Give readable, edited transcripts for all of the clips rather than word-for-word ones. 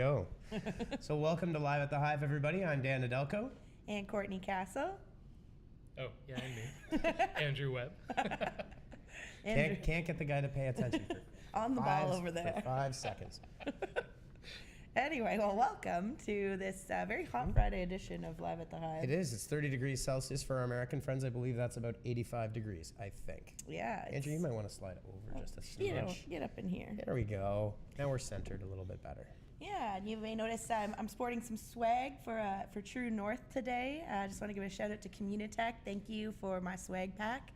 go. So welcome to Live at the Hive, everybody. I'm Dan Adelko. And Courtney Castle. Oh, yeah, and me. Andrew Webb. Can't get the guy to pay attention. On the ball over there. For 5 seconds. Anyway, well, welcome to this very hot Friday edition of Live at the Hive. It is. It's 30 degrees Celsius for our American friends. I believe that's about 85 degrees, I think. Yeah. Andrew, you might want to slide it over just a smidge. Get up in here. There we go. Now we're centered a little bit better. Yeah, and you may notice I'm sporting some swag for True North today. I just want to give a shout out to Communitech. Thank you for my swag pack.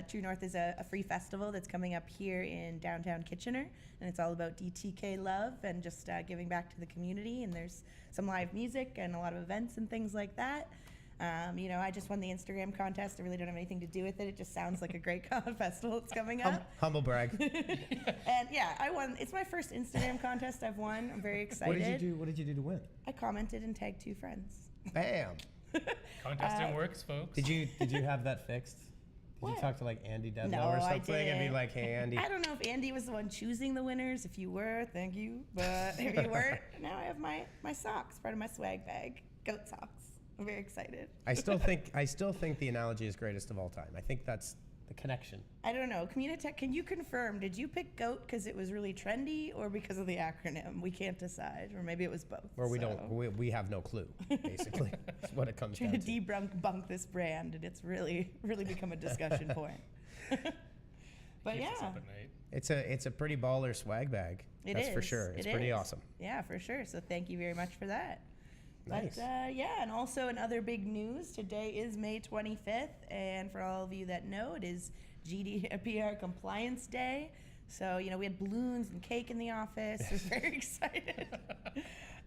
True North is a free festival that's coming up here in downtown Kitchener, and it's all about DTK love and just giving back to the community. And there's some live music and a lot of events and things like that. I just won the Instagram contest. I really don't have anything to do with it. It just sounds like a great festival that's coming up. Humble brag. And yeah, I won. It's my first Instagram contest I've won. I'm very excited. What did you do to win? I commented and tagged 2 friends. Bam. Contesting works, folks. Did you have that fixed? Did you talk to like Andy Dedlow No, or something I didn't. and be like, hey, Andy? I don't know if Andy was the one choosing the winners. If you were, thank you. But if you weren't, now I have my socks, part of my swag bag, goat socks. I'm very excited. I still think the analogy is greatest of all time. I think that's the connection. I don't know. Communitech, can you confirm, did you pick GOAT because it was really trendy or because of the acronym? We can't decide. Or maybe it was both. Or we have no clue, basically. That's what it comes down Trying to. to debunk this brand, and it's really become a discussion point. But Keeps us yeah. up at night. It's a pretty baller swag bag. That's for sure. It's pretty awesome. Yeah, for sure. So thank you very much for that. Nice. But and also in other big news, today is May 25th, and for all of you that know, it is GDPR Compliance Day. So, we had balloons and cake in the office. I was very excited.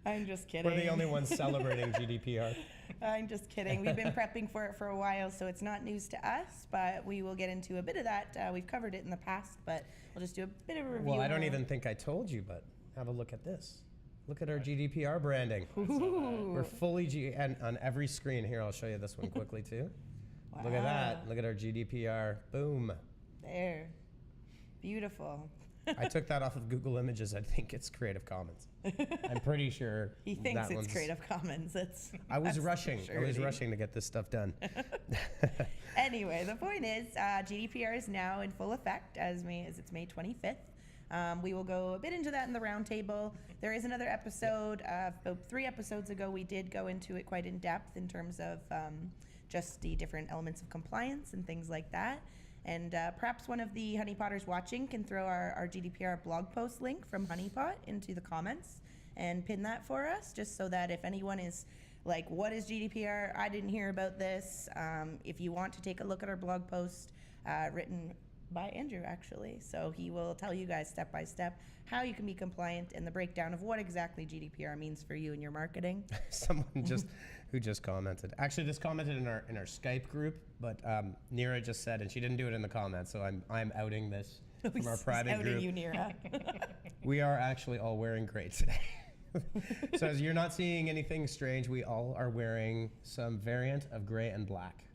I'm just kidding. We're the only ones celebrating GDPR. I'm just kidding. We've been prepping for it for a while, so it's not news to us, but we will get into a bit of that. We've covered it in the past, but we'll just do a bit of a review. Well, I don't even think I told you, but have a look at this. Look at our GDPR branding. Ooh. We're fully and on every screen. Here, I'll show you this one quickly too. Wow. Look at that. Look at our GDPR. Boom. There. Beautiful. I took that off of Google Images. I think it's Creative Commons. I'm pretty sure. He thinks that it's one's Creative Commons. I was rushing. Sure I was rushing to get this stuff done. Anyway, the point is GDPR is now in full effect as it's May 25th. We will go a bit into that in the roundtable. There is another episode. About 3 episodes ago, we did go into it quite in depth in terms of just the different elements of compliance and things like that. And perhaps one of the honeypotters watching can throw our GDPR blog post link from Honeypot into the comments and pin that for us, just so that if anyone is like, what is GDPR? I didn't hear about this. If you want to take a look at our blog post written by Andrew, actually. So he will tell you guys step by step how you can be compliant and the breakdown of what exactly GDPR means for you and your marketing. Someone who just commented. Actually, this commented in our Skype group, but Neera just said, and she didn't do it in the comments, so I'm outing this from our private group. Outing you, Neera. We are actually all wearing gray today. So as you're not seeing anything strange, we all are wearing some variant of gray and black.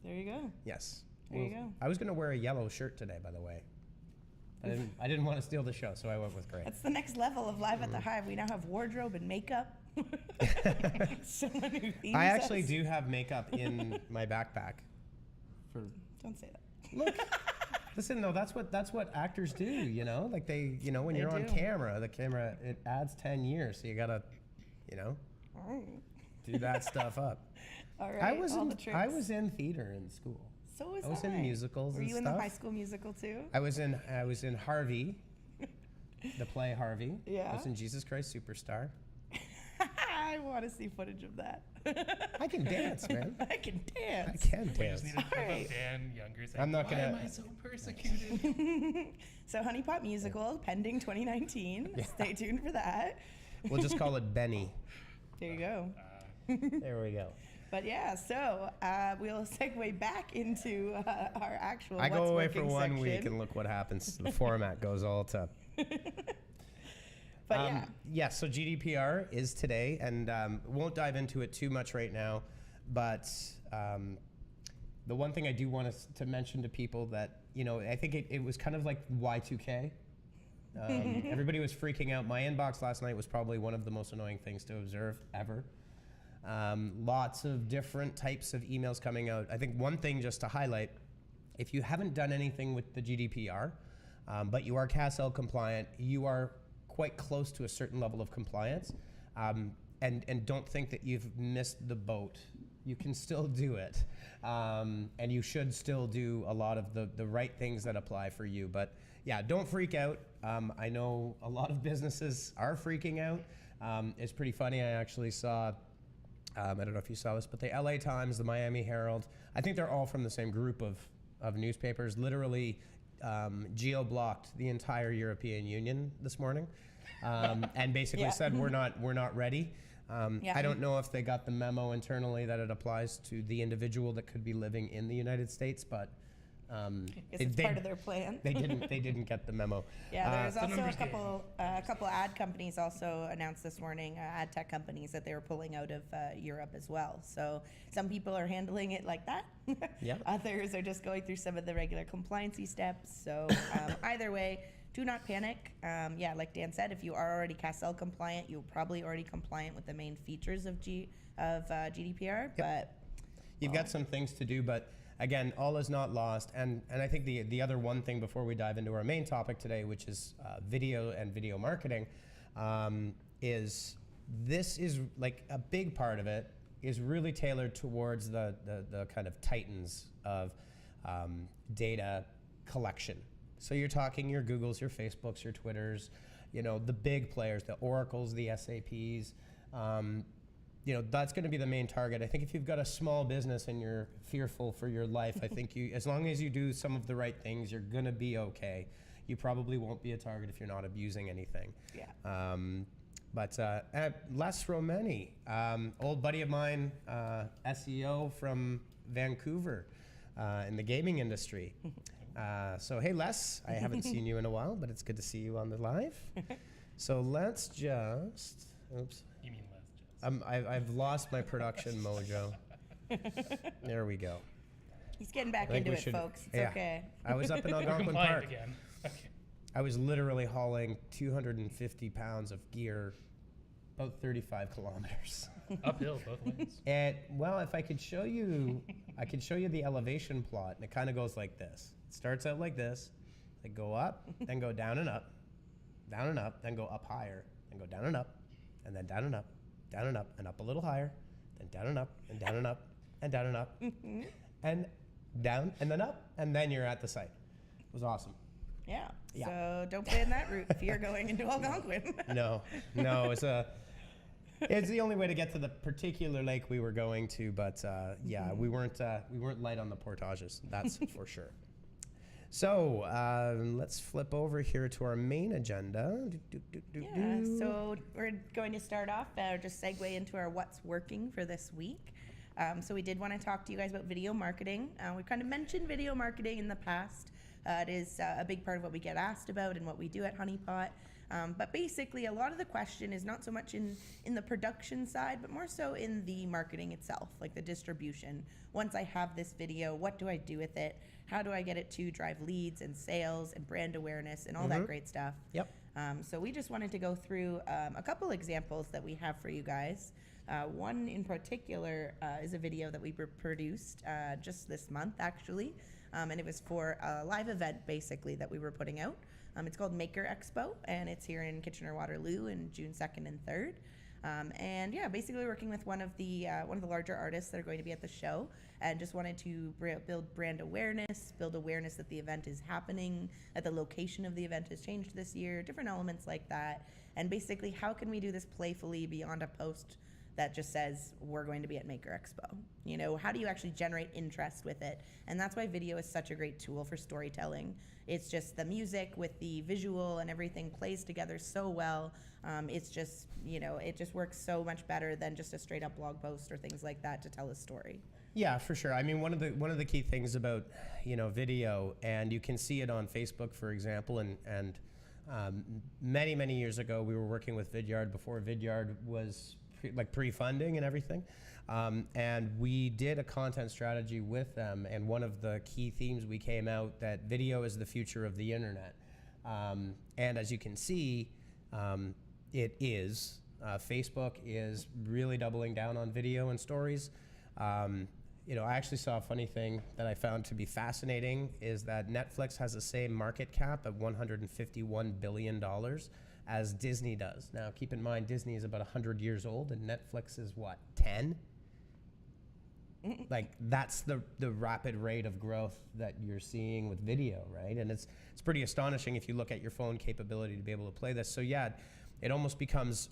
There you go. Yes. There you go. I was going to wear a yellow shirt today, by the way. I didn't want to steal the show, so I went with gray. That's the next level of Live at the Hive. We now have wardrobe and makeup. Someone who themes I actually us. do have makeup in my backpack. Don't say that. Look, listen, though, that's what actors do, Like when you're on do. camera, it adds 10 years, so you gotta, do that stuff up. All right. I was in theater in school. So was I was in musicals Were and you in stuff. the High School Musical too? I was in Harvey, the play Harvey. Yeah. I was in Jesus Christ Superstar. I want to see footage of that. I can dance, man. I can dance. I can We dance. just need to clip Alright. of Dan Younger saying, I'm not why gonna- am I so persecuted? So Honeypot Musical, pending 2019. Yeah. Stay tuned for that. We'll just call it Benny. There you go. There we go. But yeah, so we'll segue back into our actual I go What's away for Working 1 week section. and look what happens. The format goes all to. But yeah. Yeah, so GDPR is today, and won't dive into it too much right now, but the one thing I do want to mention to people that, I think it was kind of like Y2K. Everybody was freaking out. My inbox last night was probably one of the most annoying things to observe ever. Lots of different types of emails coming out. I think one thing just to highlight, if you haven't done anything with the GDPR, but you are CASL compliant, you are quite close to a certain level of compliance, and don't think that you've missed the boat. You can still do it, and you should still do a lot of the right things that apply for you. But yeah, don't freak out. I know a lot of businesses are freaking out. It's pretty funny. I actually saw, I don't know if you saw this, but the LA Times, the Miami Herald, I think they're all from the same group of newspapers, literally geo-blocked the entire European Union this morning, and basically said we're not ready. I don't know if they got the memo internally that it applies to the individual that could be living in the United States, but It's part of their plan. they didn't get the memo. Yeah, there's also numbers a couple ad companies also announced this morning, ad tech companies, that they were pulling out of Europe as well. So some people are handling it like that. Yeah. Others are just going through some of the regular compliancy steps. So either way, do not panic. Yeah, like Dan said, if you are already CASL compliant, you're probably already compliant with the main features of GDPR. Yep. But You've got some things to do, but again, all is not lost. And I think the other one thing before we dive into our main topic today, which is video and video marketing, is this is like a big part of it is really tailored towards the kind of titans of data collection. So you're talking your Googles, your Facebooks, your Twitters, the big players, the Oracles, the SAPs. That's going to be the main target. I think if you've got a small business and you're fearful for your life, I think as long as you do some of the right things, you're going to be okay. You probably won't be a target if you're not abusing anything. yeah. But Les Romani, old buddy of mine, SEO from Vancouver in the gaming industry. So hey Les, I haven't seen you in a while, but it's good to see you on the live. So let's just, oops. You mean less just. I've lost my production mojo. There we go. He's getting back I think into we it, should- folks. It's yeah. okay. I was up in Algonquin Compliant Park. again. Okay. I was literally hauling 250 pounds of gear, about 35 kilometers. Uphill both ways. And well, if I could show you, I could show you the elevation plot, and it kind of goes like this. It starts out like this, they go up, then go down and up, then go up higher, then go down and up, and then down and up, down and up, and up a little higher, then down and up, and down and up, and down and up, and down, and then up, and then you're at the site. It was awesome. Yeah. Yeah. So don't plan that route if you're going into Algonquin. No, it's the only way to get to the particular lake we were going to, but yeah, we weren't light on the portages, that's for sure. So let's flip over here to our main agenda. Yeah. So we're going to start off, just segue into our what's working for this week. So we did want to talk to you guys about video marketing. We've kind of mentioned video marketing in the past. It is a big part of what we get asked about and what we do at Honeypot. But basically, a lot of the question is not so much in the production side, but more so in the marketing itself, like the distribution. Once I have this video, what do I do with it? How do I get it to drive leads and sales and brand awareness and all that great stuff? Yep. So we just wanted to go through a couple examples that we have for you guys. One in particular is a video that we produced just this month, actually. And it was for a live event, basically, that we were putting out. It's called Maker Expo, and it's here in Kitchener-Waterloo in June 2nd and 3rd. And yeah, basically working with one of the larger artists that are going to be at the show, and just wanted to build brand awareness, build awareness that the event is happening, that the location of the event has changed this year, different elements like that. And basically, how can we do this playfully beyond a post that just says we're going to be at Maker Expo? How do you actually generate interest with it? And that's why video is such a great tool for storytelling. It's just the music with the visual and everything plays together so well. It's just, it just works so much better than just a straight up blog post or things like that to tell a story. Yeah, for sure. I mean, one of the key things about video, and you can see it on Facebook, for example, and many years ago we were working with Vidyard before Vidyard was pre-funding and everything, and we did a content strategy with them. And one of the key themes we came out that video is the future of the internet. And as you can see, it is. Facebook is really doubling down on video and stories. You know, I actually saw a funny thing that I found to be fascinating is that Netflix has the same market cap of $151 billion as Disney does. Now, keep in mind, Disney is about 100 years old and Netflix is what, 10? Like that's the rapid rate of growth that you're seeing with video, right? And it's pretty astonishing if you look at your phone capability to be able to play this. So yeah, it almost becomes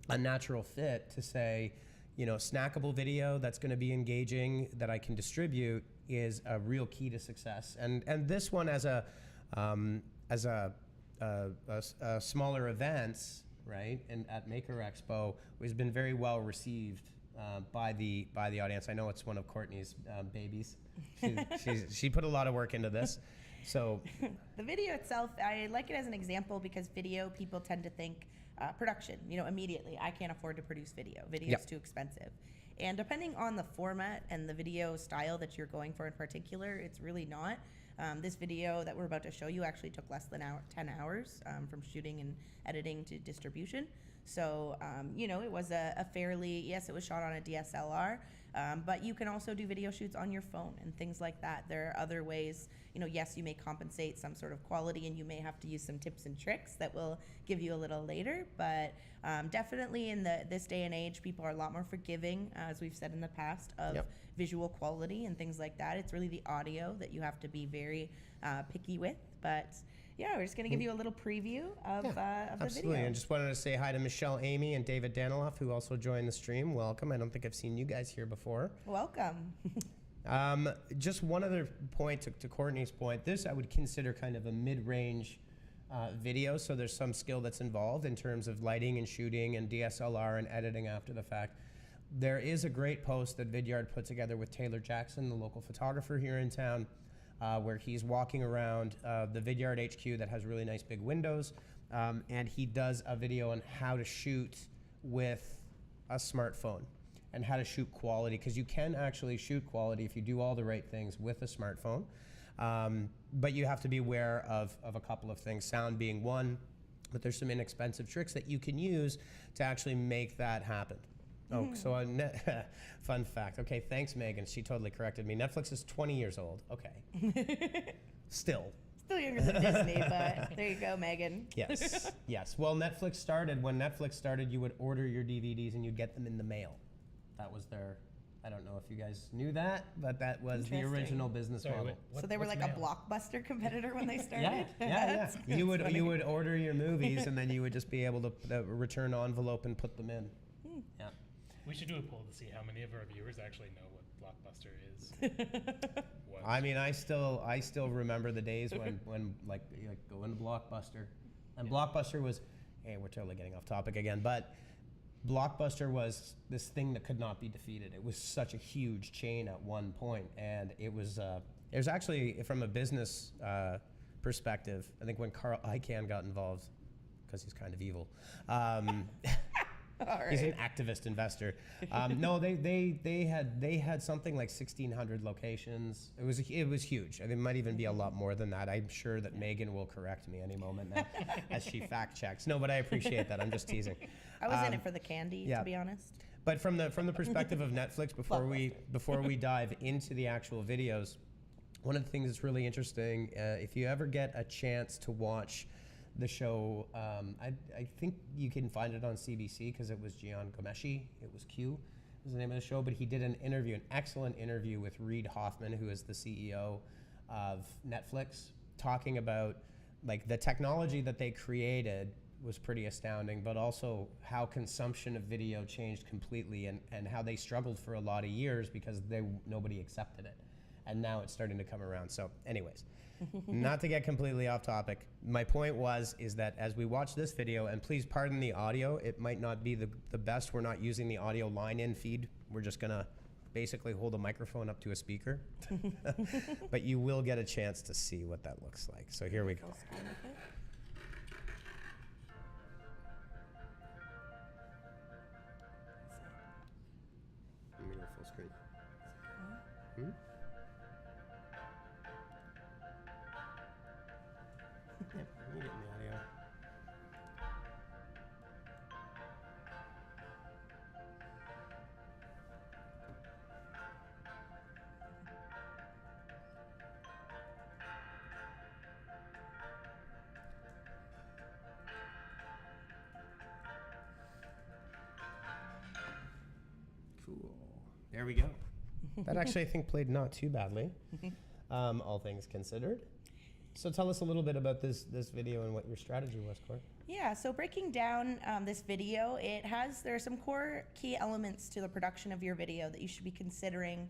a natural fit to say, you know, snackable video that's going to be engaging that I can distribute is a real key to success. And this one as a smaller events, right, and at Maker Expo has been very well received by the audience. I know it's one of Courtney's babies. She put a lot of work into this. So the video itself, I like it as an example because video people tend to think production, you know, immediately. I can't afford to produce video. Video is too expensive. And depending on the format and the video style that you're going for in particular, it's really not. This video that we're about to show you actually took less than 10 hours from shooting and editing to distribution. So, you know, it was a fairly, yes, it was shot on a DSLR, but you can also do video shoots on your phone and things like that. There are other ways, you know, yes, you may compensate some sort of quality and you may have to use some tips and tricks that we'll give you a little later, but definitely in this day and age, people are a lot more forgiving, as we've said in the past, of visual quality and things like that. It's really the audio that you have to be very picky with, but yeah, we're just going to give you a little preview of the absolutely. video. And just wanted to say hi to Michelle, Amy, and David Daniloff, who also joined the stream. Welcome. I don't think I've seen you guys here before. Welcome. Just one other point to Courtney's point. This I would consider kind of a mid-range video, so there's some skill that's involved in terms of lighting and shooting and DSLR and editing after the fact. There is a great post that Vidyard put together with Taylor Jackson, the local photographer here in town, where he's walking around the Vidyard HQ that has really nice big windows, and he does a video on how to shoot with a smartphone and how to shoot quality, because you can actually shoot quality if you do all the right things with a smartphone, but you have to be aware of a couple of things, sound being one, but there's some inexpensive tricks that you can use to actually make that happen. Oh, so fun fact. Okay, thanks, Megan. She totally corrected me. Netflix is 20 years old. Okay. Still younger than Disney, but there you go, Megan. Yes, yes. Well, when Netflix started, you would order your DVDs and you'd get them in the mail. That was their, I don't know if you guys knew that, but that was the original business model. So they were like mail? a Blockbuster competitor when they started? Yeah. You would order your movies and then you would just be able to return an envelope and put them in. Yeah. We should do a poll to see how many of our viewers actually know what Blockbuster is. I mean, I still remember the days when like go into Blockbuster, and Blockbuster was, hey, we're totally getting off topic again, but Blockbuster was this thing that could not be defeated. It was such a huge chain at one point, and it was actually, from a business perspective, I think when Carl Icahn got involved, because he's kind of evil. All right. He's an activist investor. No, they had something like 1,600 locations. It was huge. I mean, it might even be a lot more than that. I'm sure that Megan will correct me any moment now as she fact checks. No, but I appreciate that. I'm just teasing. I was in it for the candy, to be honest. But from the perspective of Netflix, before we dive into the actual videos, one of the things that's really interesting, if you ever get a chance to watch the show, I think you can find it on CBC because it was Gian Gomeshi. It was Q, was the name of the show. But he did an excellent interview with Reid Hoffman, who is the CEO of Netflix, talking about like the technology that they created was pretty astounding, but also how consumption of video changed completely and how they struggled for a lot of years because nobody accepted it. And now it's starting to come around. So anyways, not to get completely off topic, my point is that as we watch this video, and please pardon the audio, it might not be the best. We're not using the audio line-in feed. We're just gonna basically hold a microphone up to a speaker. But you will get a chance to see what that looks like. So here we go. Let me go full screen. me get in the audio. Cool. There we go. That actually, I think, played not too badly, all things considered. So tell us a little bit about this video and what your strategy was, Court. Yeah, so breaking down this video, there are some core key elements to the production of your video that you should be considering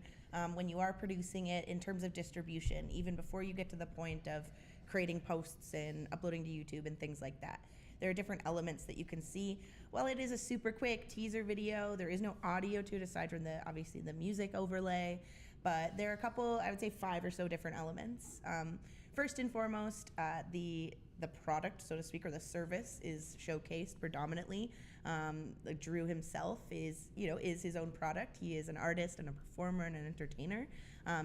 when you are producing it in terms of distribution, even before you get to the point of creating posts and uploading to YouTube and things like that. There are different elements that you can see. While it is a super quick teaser video, there is no audio to it aside from obviously the music overlay, but there are a couple, I would say 5 or so different elements. First and foremost, the product, so to speak, or the service is showcased predominantly. Like Drew himself is his own product. He is an artist and a performer and an entertainer.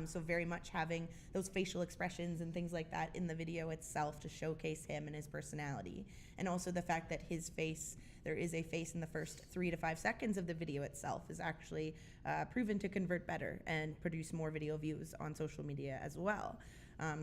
So very much having those facial expressions and things like that in the video itself to showcase him and his personality. And also the fact that there is a face in the first 3 to 5 seconds of the video itself is actually proven to convert better and produce more video views on social media as well.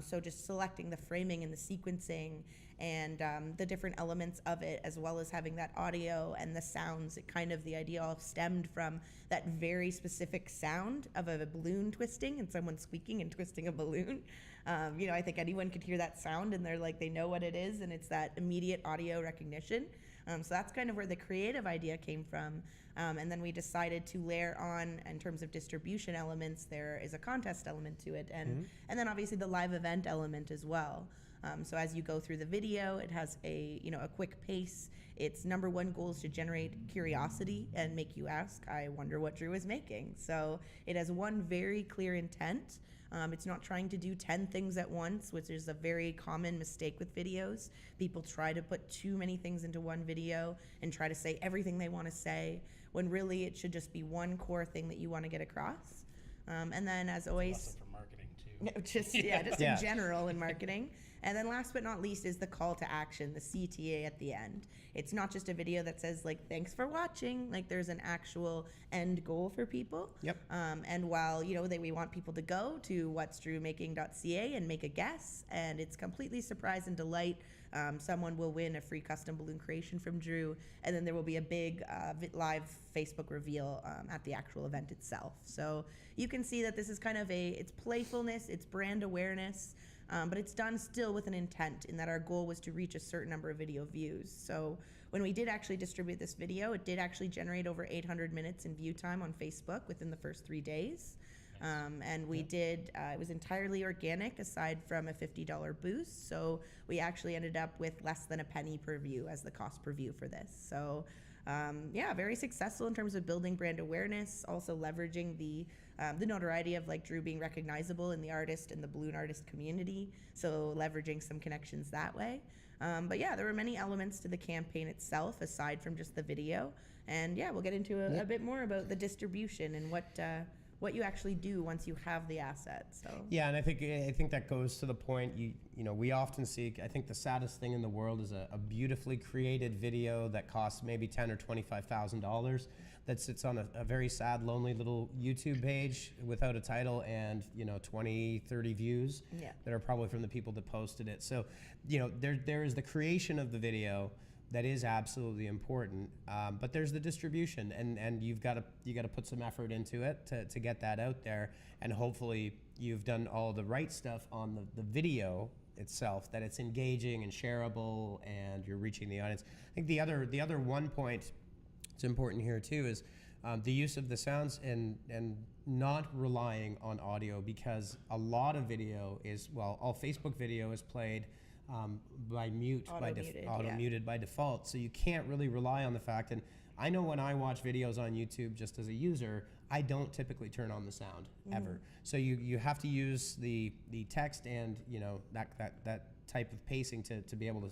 So just selecting the framing and the sequencing and the different elements of it, as well as having that audio and the sounds, the idea all stemmed from that very specific sound of a balloon twisting and someone squeaking and twisting a balloon. I think anyone could hear that sound and they know what it is, and it's that immediate audio recognition. So that's kind of where the creative idea came from. And then we decided to layer on, in terms of distribution elements, there is a contest element to it, and then obviously the live event element as well. So as you go through the video, it has a quick pace. Its number one goal is to generate curiosity and make you ask, I wonder what Drew is making. So it has one very clear intent. It's not trying to do 10 things at once, which is a very common mistake with videos. People try to put too many things into one video and try to say everything they want to say, when really it should just be one core thing that you want to get across. And then, as always, Lesson for marketing too. just in general in marketing. And then last but not least is the call to action, the CTA at the end. It's not just a video that says thanks for watching. There's an actual end goal for people. Yep. And while we want people to go to what'sdrewmaking.ca and make a guess, and it's completely surprise and delight. Someone will win a free custom balloon creation from Drew, and then there will be a big live Facebook reveal at the actual event itself. So you can see that this is kind of it's playfulness, it's brand awareness. But it's done still with an intent, in that our goal was to reach a certain number of video views. So when we did actually distribute this video, it did actually generate over 800 minutes in view time on Facebook within the first 3 days. And we did, it was entirely organic aside from a $50 boost. So we actually ended up with less than a penny per view as the cost per view for this. So very successful in terms of building brand awareness, also leveraging the notoriety of Drew being recognizable in the artist and the balloon artist community. So leveraging some connections that way. But there were many elements to the campaign itself aside from just the video. And we'll get into a bit more about the distribution and what you actually do once you have the asset. So and I think that goes to the point we often see. I think the saddest thing in the world is a beautifully created video that costs maybe $10,000 or $25,000 that sits on a very sad, lonely little YouTube page without a title and 20, 30 views that are probably from the people that posted it. So there is the creation of the video that is absolutely important, but there's the distribution, and you got to put some effort into it to get that out there, and hopefully you've done all the right stuff on the video itself, that it's engaging and shareable, and you're reaching the audience. I think the other one point that's important here too is the use of the sounds and not relying on audio, because a lot of video all Facebook video is played by muted by default, so you can't really rely on the fact. And I know when I watch videos on YouTube, just as a user, I don't typically turn on the sound ever. So you have to use the text and that type of pacing to be able to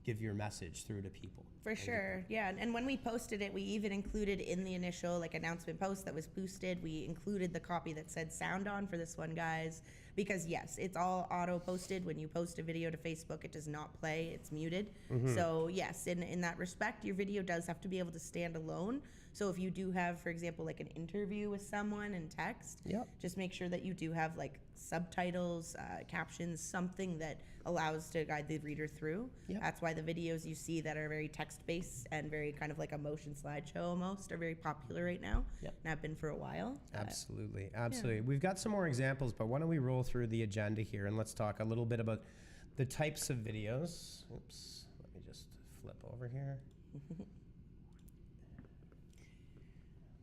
give your message through to people. For sure, and when we posted it, we even included in the initial announcement post that was boosted, we included the copy that said "sound on" for this one, guys. because yes, it's all auto posted. When you post a video to Facebook, it does not play, it's muted. So yes, in that respect, your video does have to be able to stand alone. So if you do have, for example, like an interview with someone in text, just make sure that you do have like subtitles, captions, something that allows to guide the reader through. That's why the videos you see that are very text-based and very kind of like a motion slideshow almost are very popular right now, and have been for a while. Absolutely, absolutely. We've got some more examples, but why don't we roll through the agenda here and let's talk a little bit about the types of videos. Oops, let me just flip over here.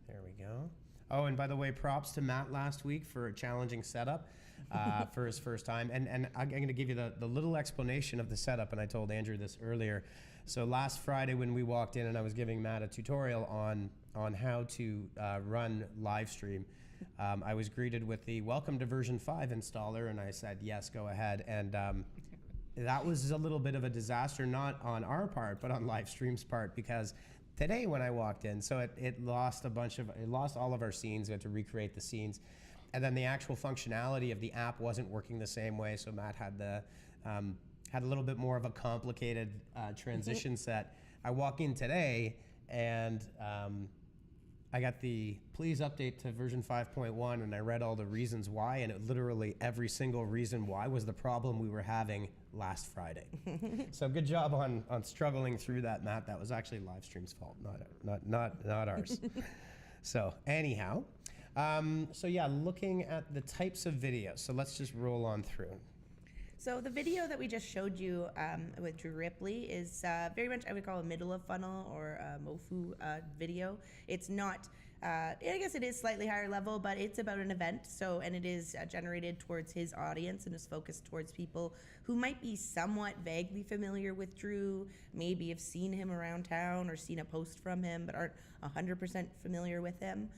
There we go. Oh, and by the way, props to Matt last week for a challenging setup for his first time. And I'm going to give you the little explanation of the setup, and I told Andrew this earlier. So last Friday when we walked in and I was giving Matt a tutorial on how to run live stream, I was greeted with the welcome to version 5 installer, and I said, yes, go ahead. And that was a little bit of a disaster, not on our part, but on Livestream's part, because today when I walked in, so it lost all of our scenes. We had to recreate the scenes, and then the actual functionality of the app wasn't working the same way. So Matt had had a little bit more of a complicated transition set. I walk in today and I got the please update to version 5.1, and I read all the reasons why, and it literally every single reason why was the problem we were having last Friday. So good job on struggling through that, Matt. That was actually Livestream's fault, not ours. So anyhow, so yeah, looking at the types of videos. So let's just roll on through. So the video that we just showed you with Drew Ripley is very much, I would call a middle of funnel or a MOFU video. It's not, I guess it is slightly higher level, but it's about an event. So, and it is generated towards his audience and is focused towards people who might be somewhat vaguely familiar with Drew, maybe have seen him around town or seen a post from him, but aren't 100% familiar with him.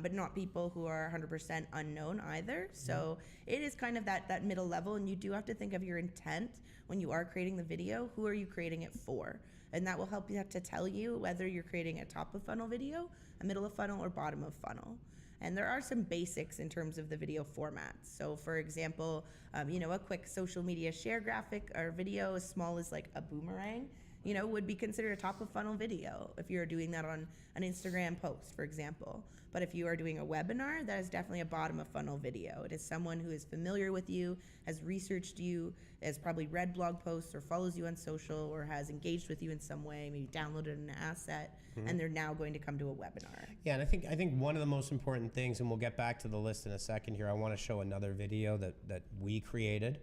But not people who are 100% unknown either. So it is kind of that middle level, and you do have to think of your intent when you are creating the video. Who are you creating it for? And that will help you to tell you whether you're creating a top of funnel video, a middle of funnel, or bottom of funnel. And there are some basics in terms of the video formats. So for example, a quick social media share graphic or video as small as like a boomerang, would be considered a top of funnel video if you're doing that on an Instagram post, for example. But if you are doing a webinar, that is definitely a bottom of funnel video. It is someone who is familiar with you, has researched you, has probably read blog posts or follows you on social or has engaged with you in some way, maybe downloaded an asset, and they're now going to come to a webinar. Yeah, and I think one of the most important things, and we'll get back to the list in a second here, I want to show another video that we created.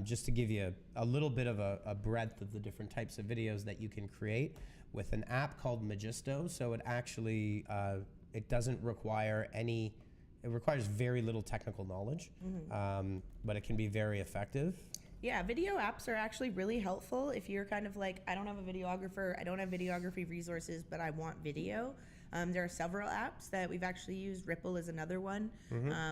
Just to give you a little bit of a breadth of the different types of videos that you can create with an app called Magisto. So it actually, it doesn't require it requires very little technical knowledge, but it can be very effective. Yeah, video apps are actually really helpful if you're kind of like, I don't have a videographer, I don't have videography resources, but I want video. There are several apps that we've actually used. Ripple is another one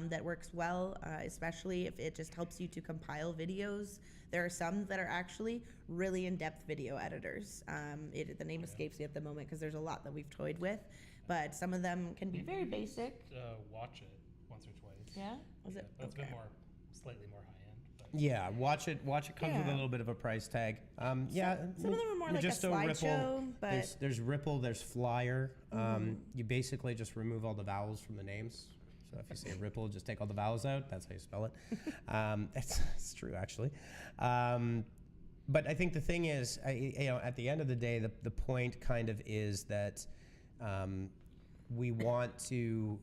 that works well, especially if it just helps you to compile videos. There are some that are actually really in-depth video editors. The name escapes me at the moment because there's a lot that we've toyed with, but some of them can be very basic. Watch it once or twice. Yeah? Was it? That's okay. been slightly more high-end. Yeah, watch it comes with a little bit of a price tag. Yeah, some of them are more like a slideshow, but there's Ripple, there's Flyer. You basically just remove all the vowels from the names. So if you say Ripple, just take all the vowels out. That's how you spell it. It's true actually. But I think the thing is, at the end of the day, the point kind of is that we want to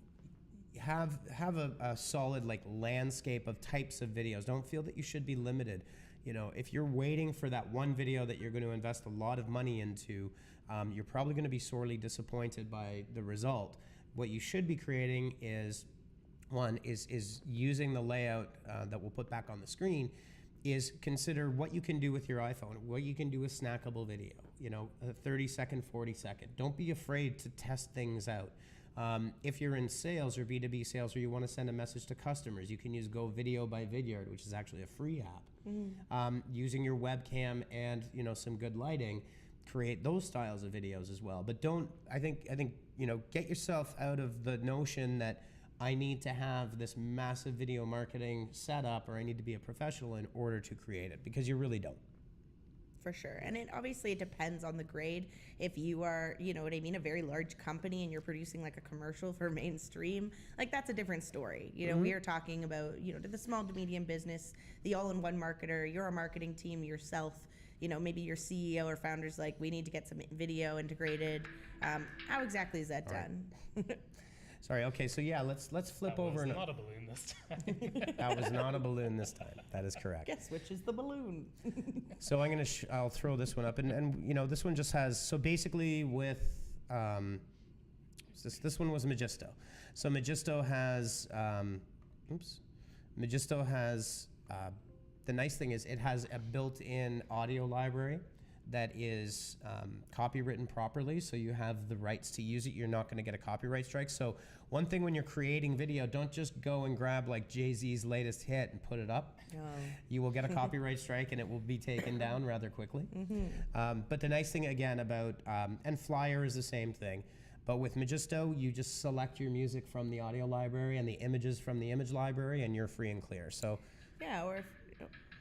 have a solid like landscape of types of videos. Don't feel that you should be limited. If you're waiting for that one video that you're going to invest a lot of money into, you're probably going to be sorely disappointed by the result. What you should be creating is using the layout that we'll put back on the screen, is consider what you can do with your iPhone, what you can do with snackable video, a 30-second, 40-second. Don't be afraid to test things out. If you're in sales or B2B sales, or you want to send a message to customers, you can use Go Video by Vidyard, which is actually a free app. Using your webcam and some good lighting, create those styles of videos as well. But I think get yourself out of the notion that I need to have this massive video marketing setup, or I need to be a professional in order to create it, because you really don't. For sure. And it obviously it depends on the grade. If you are, you know what I mean, a very large company and you're producing like a commercial for mainstream, like that's a different story. You know, we are talking about, you know, to the small to medium business, the all-in-one marketer, you're a marketing team yourself, you know, maybe your CEO or founder's like, we need to get some video integrated. How exactly is that done? Sorry. Okay. So yeah, let's flip That over. was not a balloon this time. That was not a balloon this time. That is correct. Guess which is the balloon? So I'm gonna I'll throw this one up, and you know, this one just has, so basically with this one was Magisto. So Magisto has Magisto has the nice thing is it has a built-in audio library that is copywritten properly, so you have the rights to use it. You're not going to get a copyright strike. So one thing when you're creating video, don't just go and grab like Jay-Z's latest hit and put it up. Oh. You will get a copyright strike and it will be taken down rather quickly. But the nice thing again about, and Flyer is the same thing, but with Magisto, you just select your music from the audio library and the images from the image library, and you're free and clear. So Yeah, or if,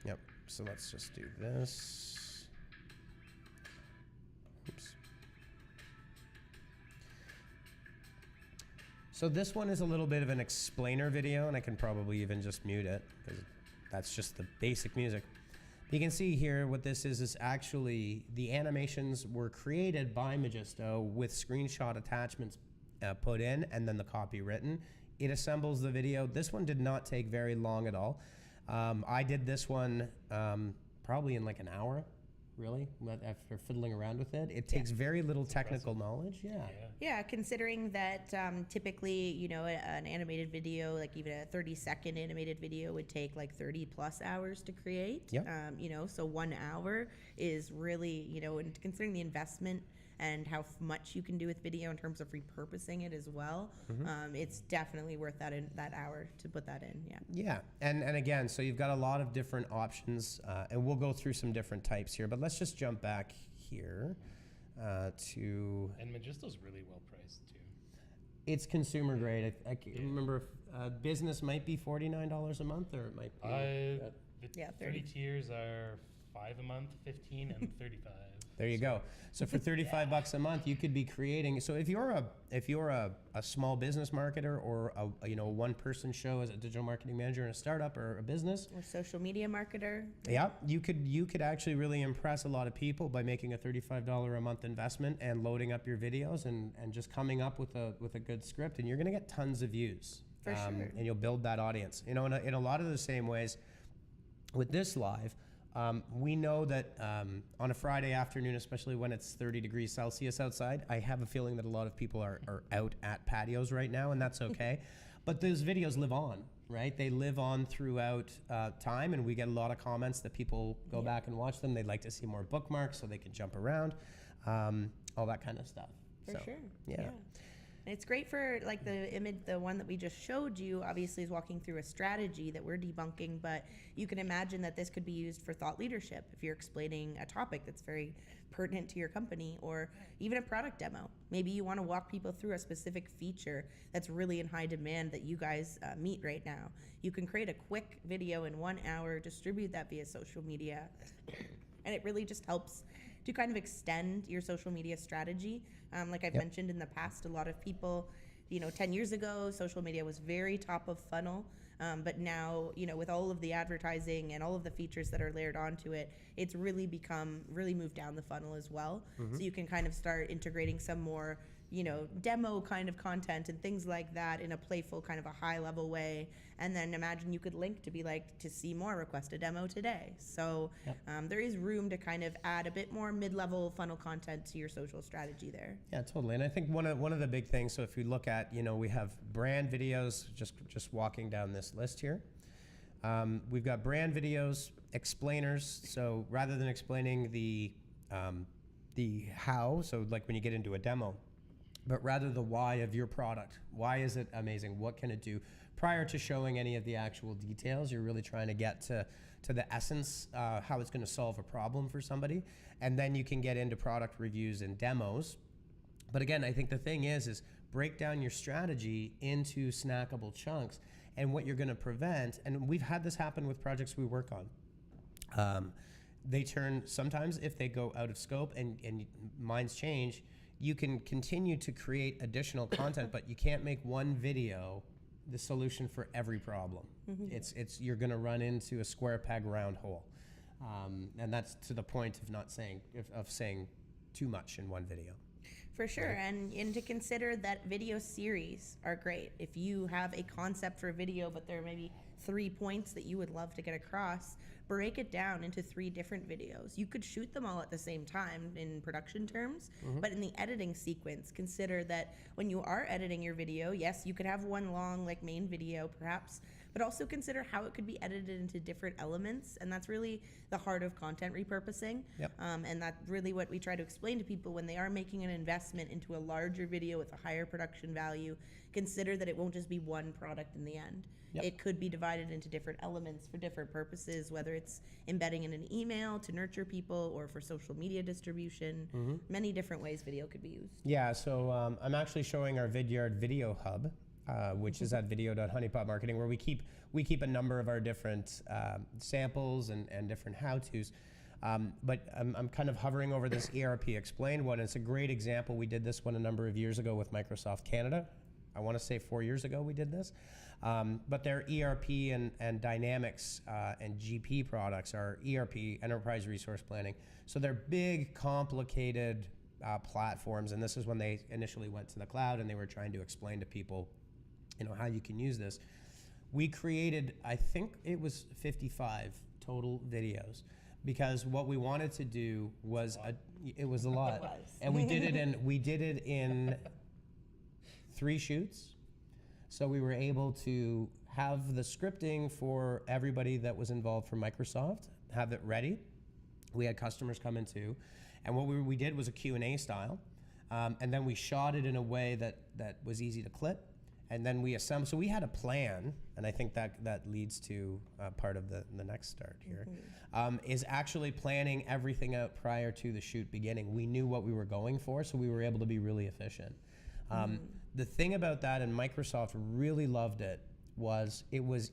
yep. So let's just do this. Oops. So this one is a little bit of an explainer video, and I can probably even just mute it because that's just the basic music. You can see here what this is actually the animations were created by Magisto with screenshot attachments put in, and then the copy written. It assembles the video. This one did not take very long at all. I did this one probably in like an hour, really, after fiddling around with it. It takes very little technical knowledge. Yeah, considering that typically, you know, an animated video, like even a 30-second animated video would take like 30 plus hours to create. Yep. You know, so 1 hour is really, you know, and considering the investment and how much you can do with video in terms of repurposing it as well, it's definitely worth that hour to put that in. Yeah. Yeah, and again, so you've got a lot of different options, and we'll go through some different types here, but let's just jump back here to... And Magisto's really well priced too. It's consumer grade. I can't remember if business might be $49 a month, or it might be... Yeah, 30 tiers are 5 a month, 15, and 35. There you go. So for $35 a month, you could be creating. So if you're a small business marketer, or a one-person show as a digital marketing manager in a startup or a business, or social media marketer. Yeah, you could actually really impress a lot of people by making a $35 a month investment and loading up your videos and just coming up with a good script, and you're going to get tons of views. For sure. And you'll build that audience. You know, in a lot of the same ways with this live. We know that on a Friday afternoon, especially when it's 30 degrees Celsius outside, I have a feeling that a lot of people are out at patios right now, and that's okay. But those videos live on, right? They live on throughout time, and we get a lot of comments that people go back and watch them. They'd like to see more bookmarks so they can jump around, all that kind of stuff. For sure. Yeah. And it's great for like the image, the one that we just showed you obviously is walking through a strategy that we're debunking, but you can imagine that this could be used for thought leadership if you're explaining a topic that's very pertinent to your company, or even a product demo. Maybe you want to walk people through a specific feature that's really in high demand that you guys meet right now. You can create a quick video in 1 hour, distribute that via social media, and it really just helps to kind of extend your social media strategy. Like I've mentioned in the past, a lot of people, 10 years ago, social media was very top of funnel. But now, with all of the advertising and all of the features that are layered onto it, it's really moved down the funnel as well. So you can kind of start integrating some more, demo kind of content and things like that in a playful kind of a high level way. And then imagine you could link to be like, to see more, request a demo today. So there is room to kind of add a bit more mid-level funnel content to your social strategy there. Yeah, totally. And I think one of the big things, so if you look at, we have brand videos, just walking down this list here. We've got brand videos, explainers. So rather than explaining the how, so like when you get into a demo, but rather the why of your product. Why is it amazing? What can it do? Prior to showing any of the actual details, you're really trying to get to the essence, how it's going to solve a problem for somebody. And then you can get into product reviews and demos. But again, I think the thing is break down your strategy into snackable chunks and what you're going to prevent. And we've had this happen with projects we work on. They turn, sometimes if they go out of scope and minds change, you can continue to create additional content, but you can't make one video the solution for every problem. It's you're going to run into a square peg round hole, and that's to the point of not saying saying too much in one video. For sure, and to consider that video series are great. If you have a concept for a video, but there are maybe 3 points that you would love to get across, break it down into 3 different videos. You could shoot them all at the same time in production terms, but in the editing sequence, consider that when you are editing your video, yes, you could have one long like main video perhaps, but also consider how it could be edited into different elements, and that's really the heart of content repurposing. And that's really what we try to explain to people when they are making an investment into a larger video with a higher production value. Consider that it won't just be one product in the end. It could be divided into different elements for different purposes, whether it's embedding in an email to nurture people or for social media distribution. Many different ways video could be used. Yeah, so I'm actually showing our Vidyard Video Hub, which is at video.honeypotmarketing, where we keep a number of our different samples and different how-tos. But I'm kind of hovering over this ERP Explained one. It's a great example. We did this one a number of years ago with Microsoft Canada. I want to say 4 years ago we did this. But their ERP and Dynamics and GP products are ERP, Enterprise Resource Planning. So they're big, complicated platforms. And this is when they initially went to the cloud and they were trying to explain to people, how you can use this. We created, I think it was 55 total videos, because what we wanted to do was it was a lot. It was. And we did it in 3 shoots. So we were able to have the scripting for everybody that was involved from Microsoft, have it ready. We had customers come in too. And what we did was a Q&A style. And then we shot it in a way that was easy to clip. And then we assembled. So we had a plan, and I think that leads to part of the next start here, is actually planning everything out prior to the shoot beginning. We knew what we were going for, so we were able to be really efficient. The thing about that, and Microsoft really loved it, was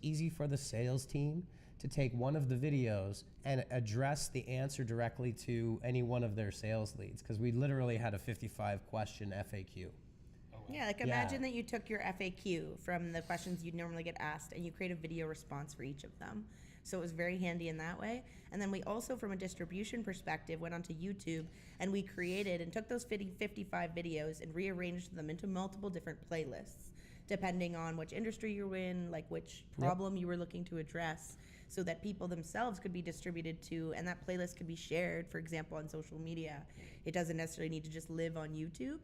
easy for the sales team to take one of the videos and address the answer directly to any one of their sales leads, because we literally had a 55-question FAQ. Yeah, like imagine that you took your FAQ from the questions you'd normally get asked and you create a video response for each of them. So it was very handy in that way. And then we also, from a distribution perspective, went onto YouTube and we created and took those 55 videos and rearranged them into multiple different playlists, depending on which industry you're in, like which problem you were looking to address, so that people themselves could be distributed to, and that playlist could be shared, for example, on social media. It doesn't necessarily need to just live on YouTube.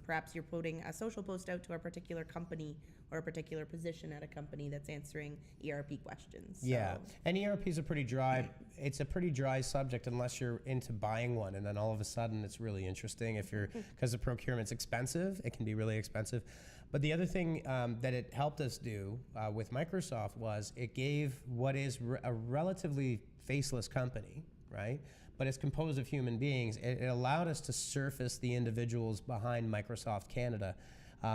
Perhaps you're putting a social post out to a particular company or a particular position at a company that's answering ERP questions. Yeah, and ERP is a pretty dry, it's a pretty dry subject unless you're into buying one, and then all of a sudden it's really interesting if you're, because the procurement's expensive, it can be really expensive. But the other thing that it helped us do with Microsoft was it gave what is a relatively faceless company, right? But it's composed of human beings. It allowed us to surface the individuals behind Microsoft Canada.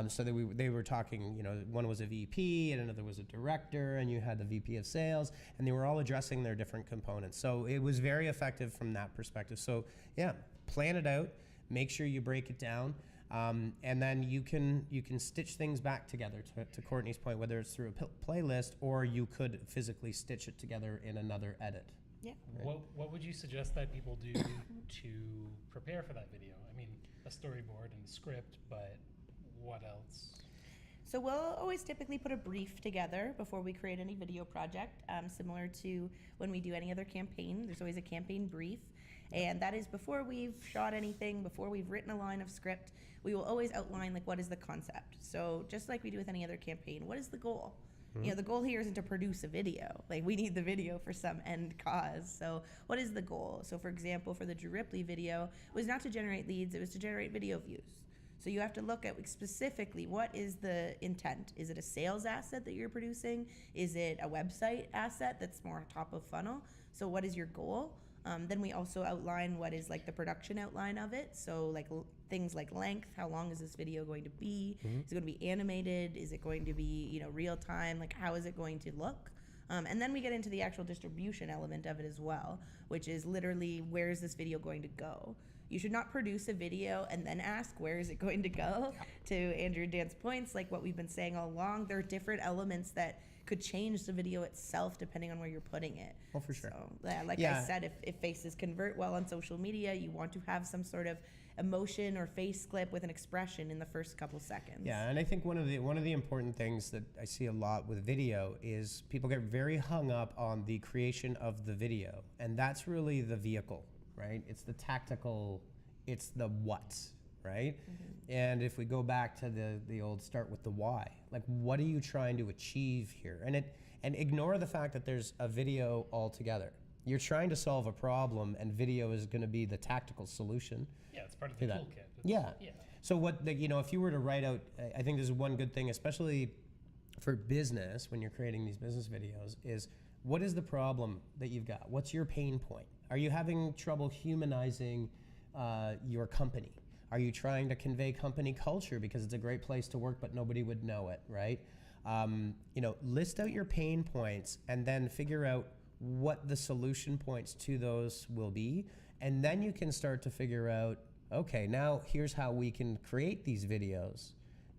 So that they were talking, one was a VP and another was a director, and you had the VP of sales, and they were all addressing their different components. So it was very effective from that perspective. So yeah, plan it out, make sure you break it down, and then you can stitch things back together, to Courtney's point, whether it's through a playlist or you could physically stitch it together in another edit. Yeah. Right. What would you suggest that people do to prepare for that video? I mean, a storyboard and a script, but what else? So we'll always typically put a brief together before we create any video project, similar to when we do any other campaign. There's always a campaign brief, and that is before we've shot anything, before we've written a line of script, we will always outline what is the concept. So just like we do with any other campaign, what is the goal? The goal here isn't to produce a video. Like, we need the video for some end cause. So what is the goal? So for example, for the Drew Ripley video, it was not to generate leads, it was to generate video views. So you have to look at specifically what is the intent. Is it a sales asset that you're producing? Is it a website asset that's more top of funnel? So what is your goal? Then we also outline what is like the production outline of it. So like things like length, how long is this video going to be? Is it going to be animated? Is it going to be, you know, real time? Like how is it going to look? And then we get into the actual distribution element of it as well, which is literally where is this video going to go? You should not produce a video and then ask where is it going to go. To Andrew and Dan's points, like what we've been saying all along, there are different elements that could change the video itself depending on where you're putting it. Oh, for sure. So, I said, if faces convert well on social media, you want to have some sort of emotion or face clip with an expression in the first couple seconds. Yeah, and I think one of the important things that I see a lot with video is people get very hung up on the creation of the video, and that's really the vehicle, right? It's the tactical, it's the what, right? And if we go back to the old start with the why, like what are you trying to achieve here? And ignore the fact that there's a video altogether. You're trying to solve a problem, and video is going to be the tactical solution. Yeah, it's part of the that. toolkit. Yeah. Yeah. So what, you know, if you were to write out, I think this is one good thing, especially for business, when you're creating these business videos, is what is the problem that you've got? What's your pain point? Are you having trouble humanizing your company? Are you trying to convey company culture because it's a great place to work, but nobody would know it, right? You know, list out your pain points and then figure out what the solution points to those will be. And then you can start to figure out, okay, now here's how we can create these videos.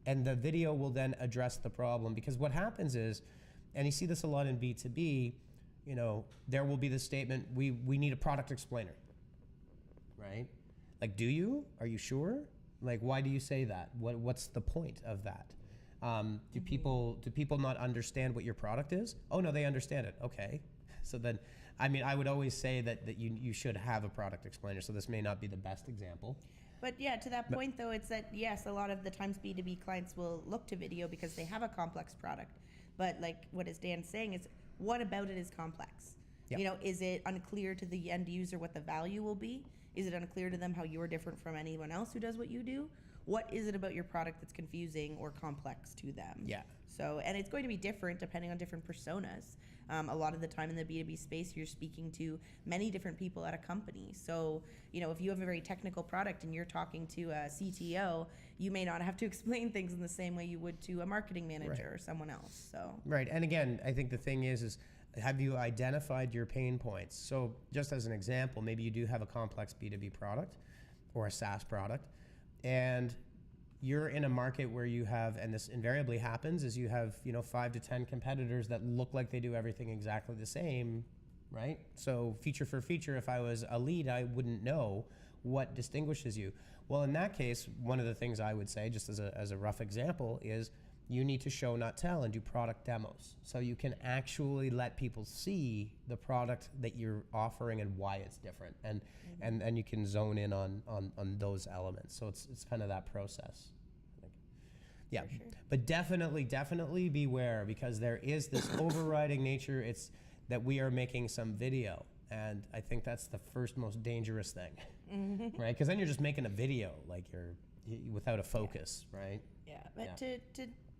And the video will then address the problem. Because what happens is, and you see this a lot in B2B, you know, there will be the statement, we need a product explainer, right? Like, do you? Are you sure? Like, why do you say that? What's the point of that? Do people not understand what your product is? Oh no, they understand it. Okay. So then, I mean, I would always say that you should have a product explainer. So this may not be the best example. But yeah, to that point though, it's that yes, a lot of the times B2B clients will look to video because they have a complex product. But like what is Dan saying is, what about it is complex? Yep. You know, is it unclear to the end user what the value will be? Is it unclear to them how you're different from anyone else who does what you do? What is it about your product that's confusing or complex to them? Yeah. So, and it's going to be different depending on different personas. A lot of the time in the B2B space, you're speaking to many different people at a company. So, you know, if you have a very technical product and you're talking to a CTO, you may not have to explain things in the same way you would to a marketing manager or someone else. So. Right, and again, I think the thing is have you identified your pain points? So just as an example, maybe you do have a complex B2B product or a SaaS product, and you're in a market where you have, and this invariably happens, is you have, you know, 5 to 10 competitors that look like they do everything exactly the same, right? So feature for feature, if I was a lead, I wouldn't know what distinguishes you. Well, in that case, one of the things I would say, just as a rough example, is you need to show, not tell, and do product demos. So you can actually let people see the product that you're offering and why it's different. And you can zone in on those elements. So it's kind of that process. Yeah, For sure. but definitely beware, because there is this overriding nature. It's that we are making some video. And I think that's the first most dangerous thing, right? Because then you're just making a video, like you're without a focus, right? Yeah, but to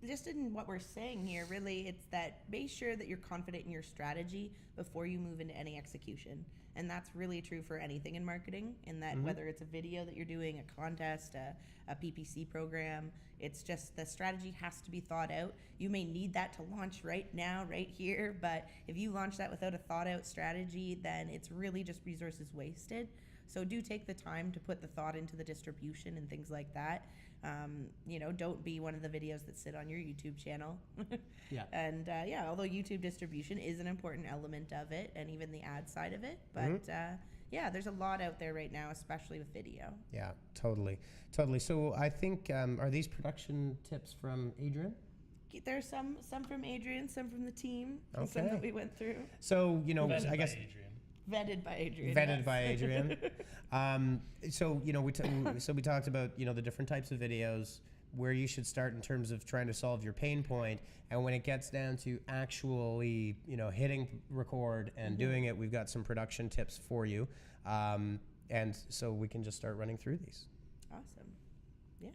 just in what we're saying here, really, it's that make sure that you're confident in your strategy before you move into any execution. And that's really true for anything in marketing, in that whether it's a video that you're doing, a contest, a PPC program, it's just the strategy has to be thought out. You may need that to launch right now, right here, but if you launch that without a thought out strategy, then it's really just resources wasted. So do take the time to put the thought into the distribution and things like that. You know, don't be one of the videos that sit on your YouTube channel. Yeah. And yeah, although YouTube distribution is an important element of it, and even the ad side of it, but yeah, there's a lot out there right now, especially with video. Yeah, totally. So I think, are these production tips from Adrian? There's some from Adrian, some from the team, and some Okay. that we went through. So, you know, Vetted I guess by Adrian. Vetted by Adrian. vetted yes. by Adrian. So, you know, we talked about, you know, the different types of videos, where you should start in terms of trying to solve your pain point. And when it gets down to actually, you know, hitting record and doing it, we've got some production tips for you. And so we can just start running through these. Awesome. Yeah.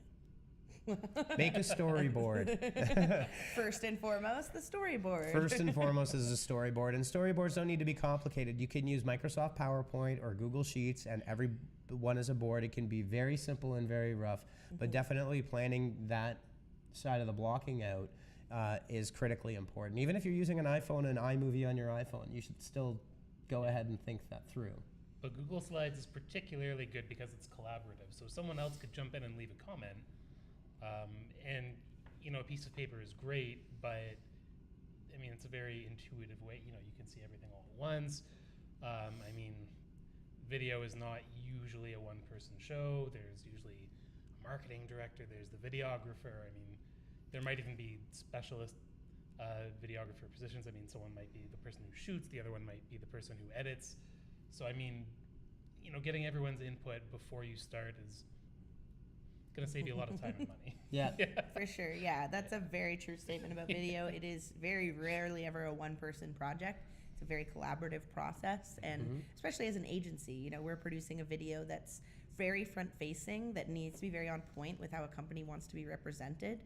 Make a storyboard. First and foremost, the storyboard. First and foremost is a storyboard, and storyboards don't need to be complicated. You can use Microsoft PowerPoint or Google Sheets, and every one is a board. It can be very simple and very rough, but definitely planning that side of the blocking out is critically important. Even if you're using an iPhone and iMovie on your iPhone, you should still go ahead and think that through. But Google Slides is particularly good because it's collaborative. So someone else could jump in and leave a comment. And, you know, a piece of paper is great, but, I mean, it's a very intuitive way. You know, you can see everything all at once. I mean, video is not usually a one-person show. There's usually a marketing director. There's the videographer. I mean, there might even be specialist videographer positions. I mean, someone might be the person who shoots. The other one might be the person who edits. So, I mean, you know, getting everyone's input before you start is going to save you a lot of time and money. Yeah. For sure, yeah. That's a very true statement about video. It is very rarely ever a one-person project. It's a very collaborative process, and especially as an agency, you know, we're producing a video that's very front-facing, that needs to be very on point with how a company wants to be represented.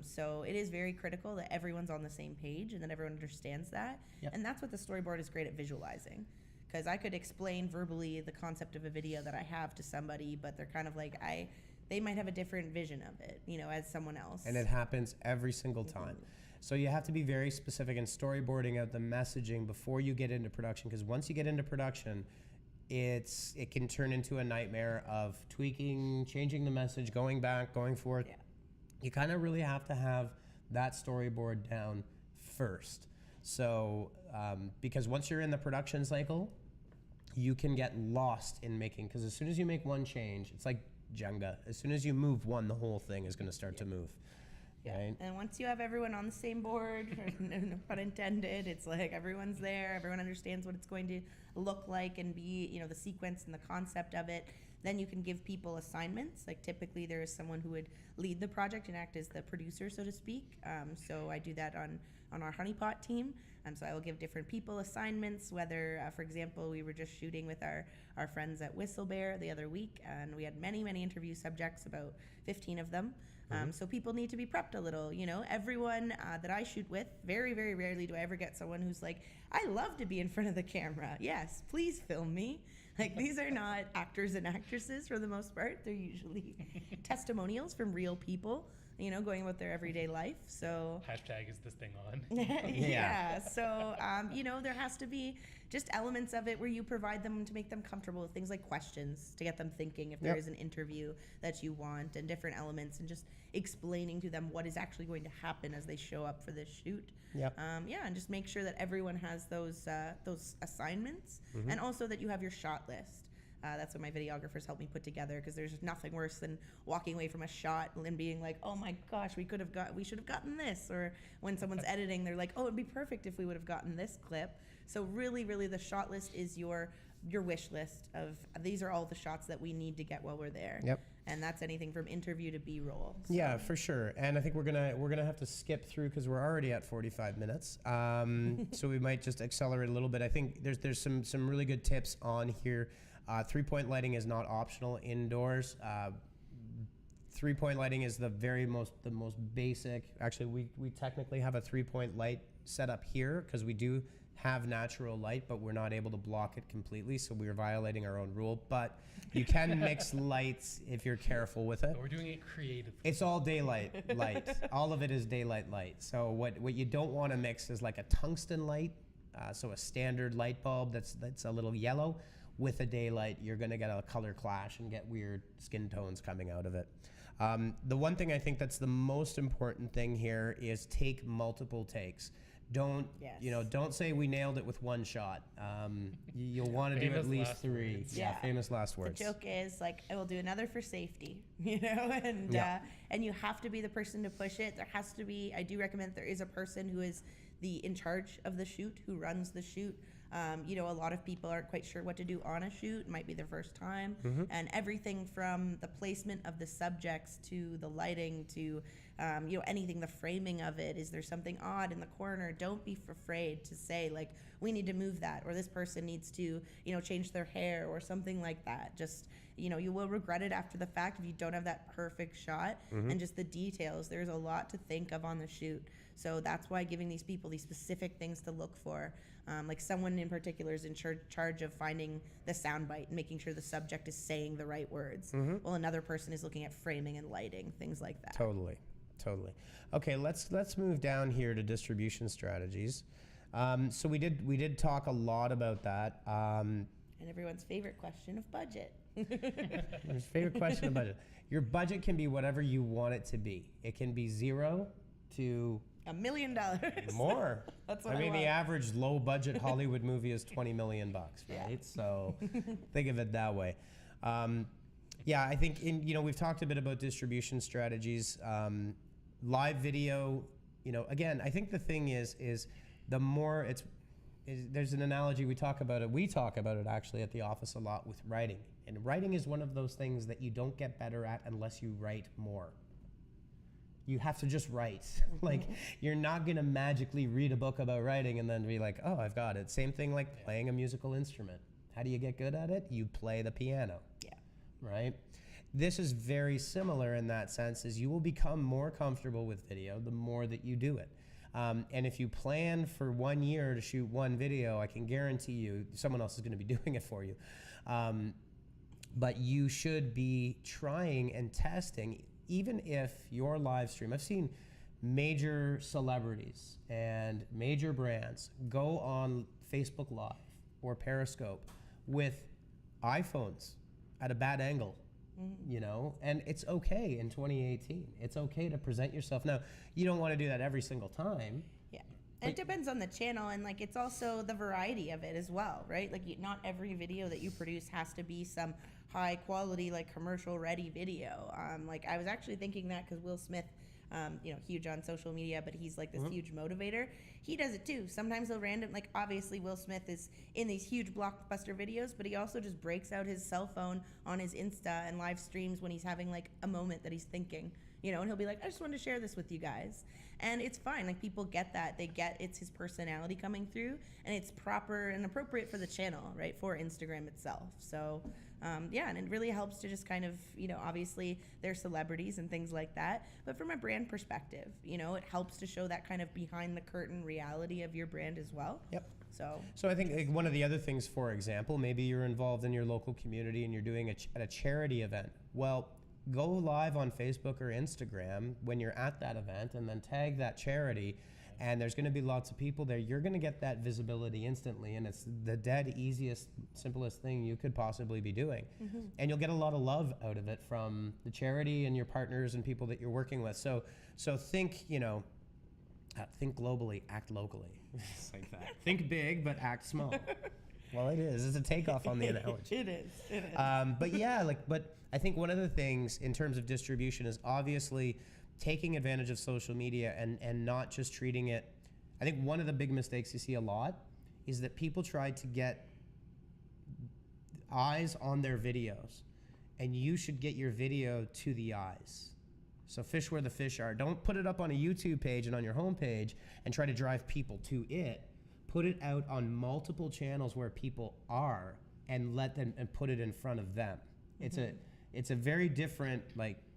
So it is very critical that everyone's on the same page and that everyone understands that. Yep. And that's what the storyboard is great at visualizing. Because I could explain verbally the concept of a video that I have to somebody, but they're kind of like, they might have a different vision of it, you know, as someone else. And it happens every single time. So you have to be very specific in storyboarding out the messaging before you get into production, because once you get into production, it can turn into a nightmare of tweaking, changing the message, going back, going forth. Yeah. You kind of really have to have that storyboard down first. So because once you're in the production cycle, you can get lost in making, because as soon as you make one change, it's like Jenga. As soon as you move one, the whole thing is going to start to move. Yeah. Right? And once you have everyone on the same board, no pun intended, it's like everyone's there, everyone understands what it's going to look like and be, you know, the sequence and the concept of it. Then you can give people assignments. Like typically there is someone who would lead the project and act as the producer, so to speak. So I do that on our honeypot team. So I will give different people assignments, whether, for example, we were just shooting with our friends at Whistlebear the other week, and we had many, many interview subjects, about 15 of them. So people need to be prepped a little, you know. Everyone that I shoot with, very, very rarely do I ever get someone who's like, I love to be in front of the camera. Yes, please film me. Like, these are not actors and actresses for the most part. They're usually testimonials from real people, you know, going about their everyday life. So Hashtag is this thing on? yeah. So, you know, there has to be just elements of it where you provide them to make them comfortable with things like questions to get them thinking if there is an interview that you want, and different elements, and just explaining to them what is actually going to happen as they show up for this shoot. Yep. And just make sure that everyone has those assignments, and also that you have your shot list. That's what my videographers help me put together, because there's nothing worse than walking away from a shot and being like, oh my gosh, we should have gotten this. Or when someone's editing, they're like, oh, it'd be perfect if we would have gotten this clip. So really, really, the shot list is your wish list of, these are all the shots that we need to get while we're there. Yep. And that's anything from interview to B-roll. So. Yeah, for sure. And I think we're gonna have to skip through because we're already at 45 minutes. So we might just accelerate a little bit. I think there's some really good tips on here. 3-point lighting is not optional indoors. 3-point lighting is the most basic. Actually, we technically have a 3-point light set up here because we do have natural light, but we're not able to block it completely, so we're violating our own rule. But you can mix lights if you're careful with it. But we're doing it creatively. It's all daylight light. All of it is daylight light. So what you don't want to mix is like a tungsten light, so a standard light bulb that's a little yellow, with a daylight. You're going to get a color clash and get weird skin tones coming out of it. The one thing I think that's the most important thing here is take multiple takes. Don't say we nailed it with one shot. You'll want to do at least 3. Words. Yeah, famous last words. The joke is like, I will do another for safety, you know, and you have to be the person to push it. There has to be. I do recommend there is a person who is in charge of the shoot, who runs the shoot. You know, a lot of people aren't quite sure what to do on a shoot. It might be their first time. And everything from the placement of the subjects to the lighting to, you know, anything, the framing of it. Is there something odd in the corner? Don't be afraid to say, like, we need to move that, or this person needs to, you know, change their hair or something like that. Just you will regret it after the fact if you don't have that perfect shot. And just the details, there's a lot to think of on the shoot. So that's why giving these people these specific things to look for, like someone in particular is in charge of finding the soundbite and making sure the subject is saying the right words, while another person is looking at framing and lighting, things like that. Totally. Okay, let's move down here to distribution strategies. So we did talk a lot about that. And everyone's favorite question of budget. Your favorite question of budget. Your budget can be whatever you want it to be. It can be 0 to $1 million. more. That's what I mean, want. the average low budget Hollywood movie is $20 million, right? Yeah. So think of it that way. Yeah, I think we've talked a bit about distribution strategies. Live video, again, I think the thing is the more there's an analogy we talk about it actually at the office a lot with writing. And writing is one of those things that you don't get better at unless you write more. You have to just write. Like, you're not going to magically read a book about writing and then be like, oh, I've got it. Same thing like playing a musical instrument. How do you get good at it? You play the piano. Yeah. Right? This is very similar in that sense, is you will become more comfortable with video the more that you do it. And if you plan for 1 year to shoot one video, I can guarantee you someone else is going to be doing it for you. But you should be trying and testing, even if your live stream, I've seen major celebrities and major brands go on Facebook Live or Periscope with iPhones at a bad angle. And it's okay in 2018. It's okay to present yourself. Now, you don't want to do that every single time. Yeah. And it depends on the channel, and like it's also the variety of it as well, right? Like not every video that you produce has to be some high quality, like commercial ready video. Like I was actually thinking that because Will Smith, huge on social media, but he's like this huge motivator. He does it too. Sometimes he'll obviously Will Smith is in these huge blockbuster videos, but he also just breaks out his cell phone on his Insta and live streams when he's having like a moment that he's thinking, and he'll be like, I just wanted to share this with you guys. And it's fine. Like people get that. They get it's his personality coming through, and it's proper and appropriate for the channel, right? For Instagram itself. So and it really helps to just kind of, obviously they're celebrities and things like that. But from a brand perspective, it helps to show that kind of behind the curtain reality of your brand as well. Yep. So I think one of the other things, for example, maybe you're involved in your local community and you're doing at a charity event. Well, go live on Facebook or Instagram when you're at that event and then tag that charity. And there's going to be lots of people there. You're going to get that visibility instantly, and it's the dead easiest, simplest thing you could possibly be doing. And you'll get a lot of love out of it from the charity and your partners and people that you're working with. So think, think globally, act locally. It's like that. Think big, but act small. Well, it is. It's a takeoff on the analogy. It is. But I think one of the things in terms of distribution is obviously taking advantage of social media and not just treating it. I think one of the big mistakes you see a lot is that people try to get eyes on their videos, and you should get your video to the eyes. So fish where the fish are. Don't put it up on a YouTube page and on your homepage and try to drive people to it. Put it out on multiple channels where people are and let them and put it in front of them. It's a very different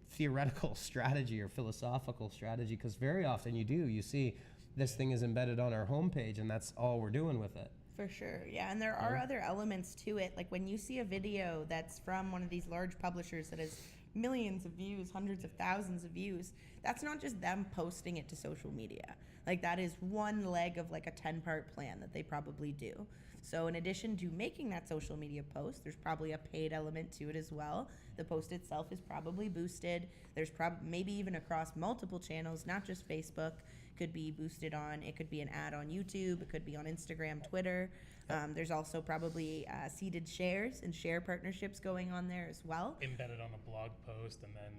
theoretical strategy or philosophical strategy, because very often you see this thing is embedded on our homepage and that's all we're doing with it. For sure, yeah, and there are other elements to it. Like when you see a video that's from one of these large publishers that has millions of views, hundreds of thousands of views, that's not just them posting it to social media. Like that is one leg of like a 10-part plan that they probably do. So in addition to making that social media post, there's probably a paid element to it as well. The post itself is probably boosted. There's maybe even across multiple channels, not just Facebook. Could be boosted on, it could be an ad on YouTube, it could be on Instagram, Twitter. There's also probably seeded shares and share partnerships going on there as well. Embedded on a blog post and then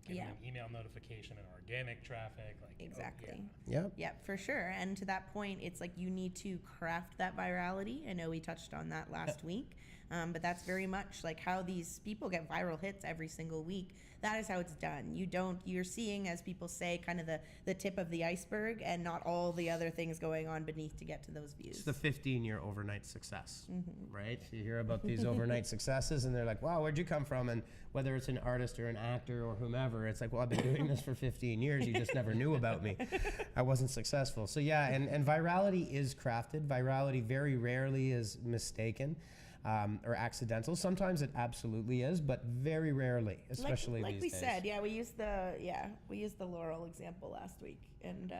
getting an email notification and organic traffic. Exactly. Yeah, for sure. And to that point, it's like you need to craft that virality. I know we touched on that last week. But that's very much like how these people get viral hits every single week. That is how it's done. You're seeing, as people say, kind of the tip of the iceberg and not all the other things going on beneath to get to those views. It's the 15-year overnight success, right? You hear about these overnight successes and they're like, wow, where'd you come from? And whether it's an artist or an actor or whomever, it's like, well, I've been doing this for 15 years. You just never knew about me. I wasn't successful. So yeah, and virality is crafted. Virality very rarely is mistaken. Or accidental. Sometimes it absolutely is, but very rarely, especially like these we days. said, we used the Laurel example last week, and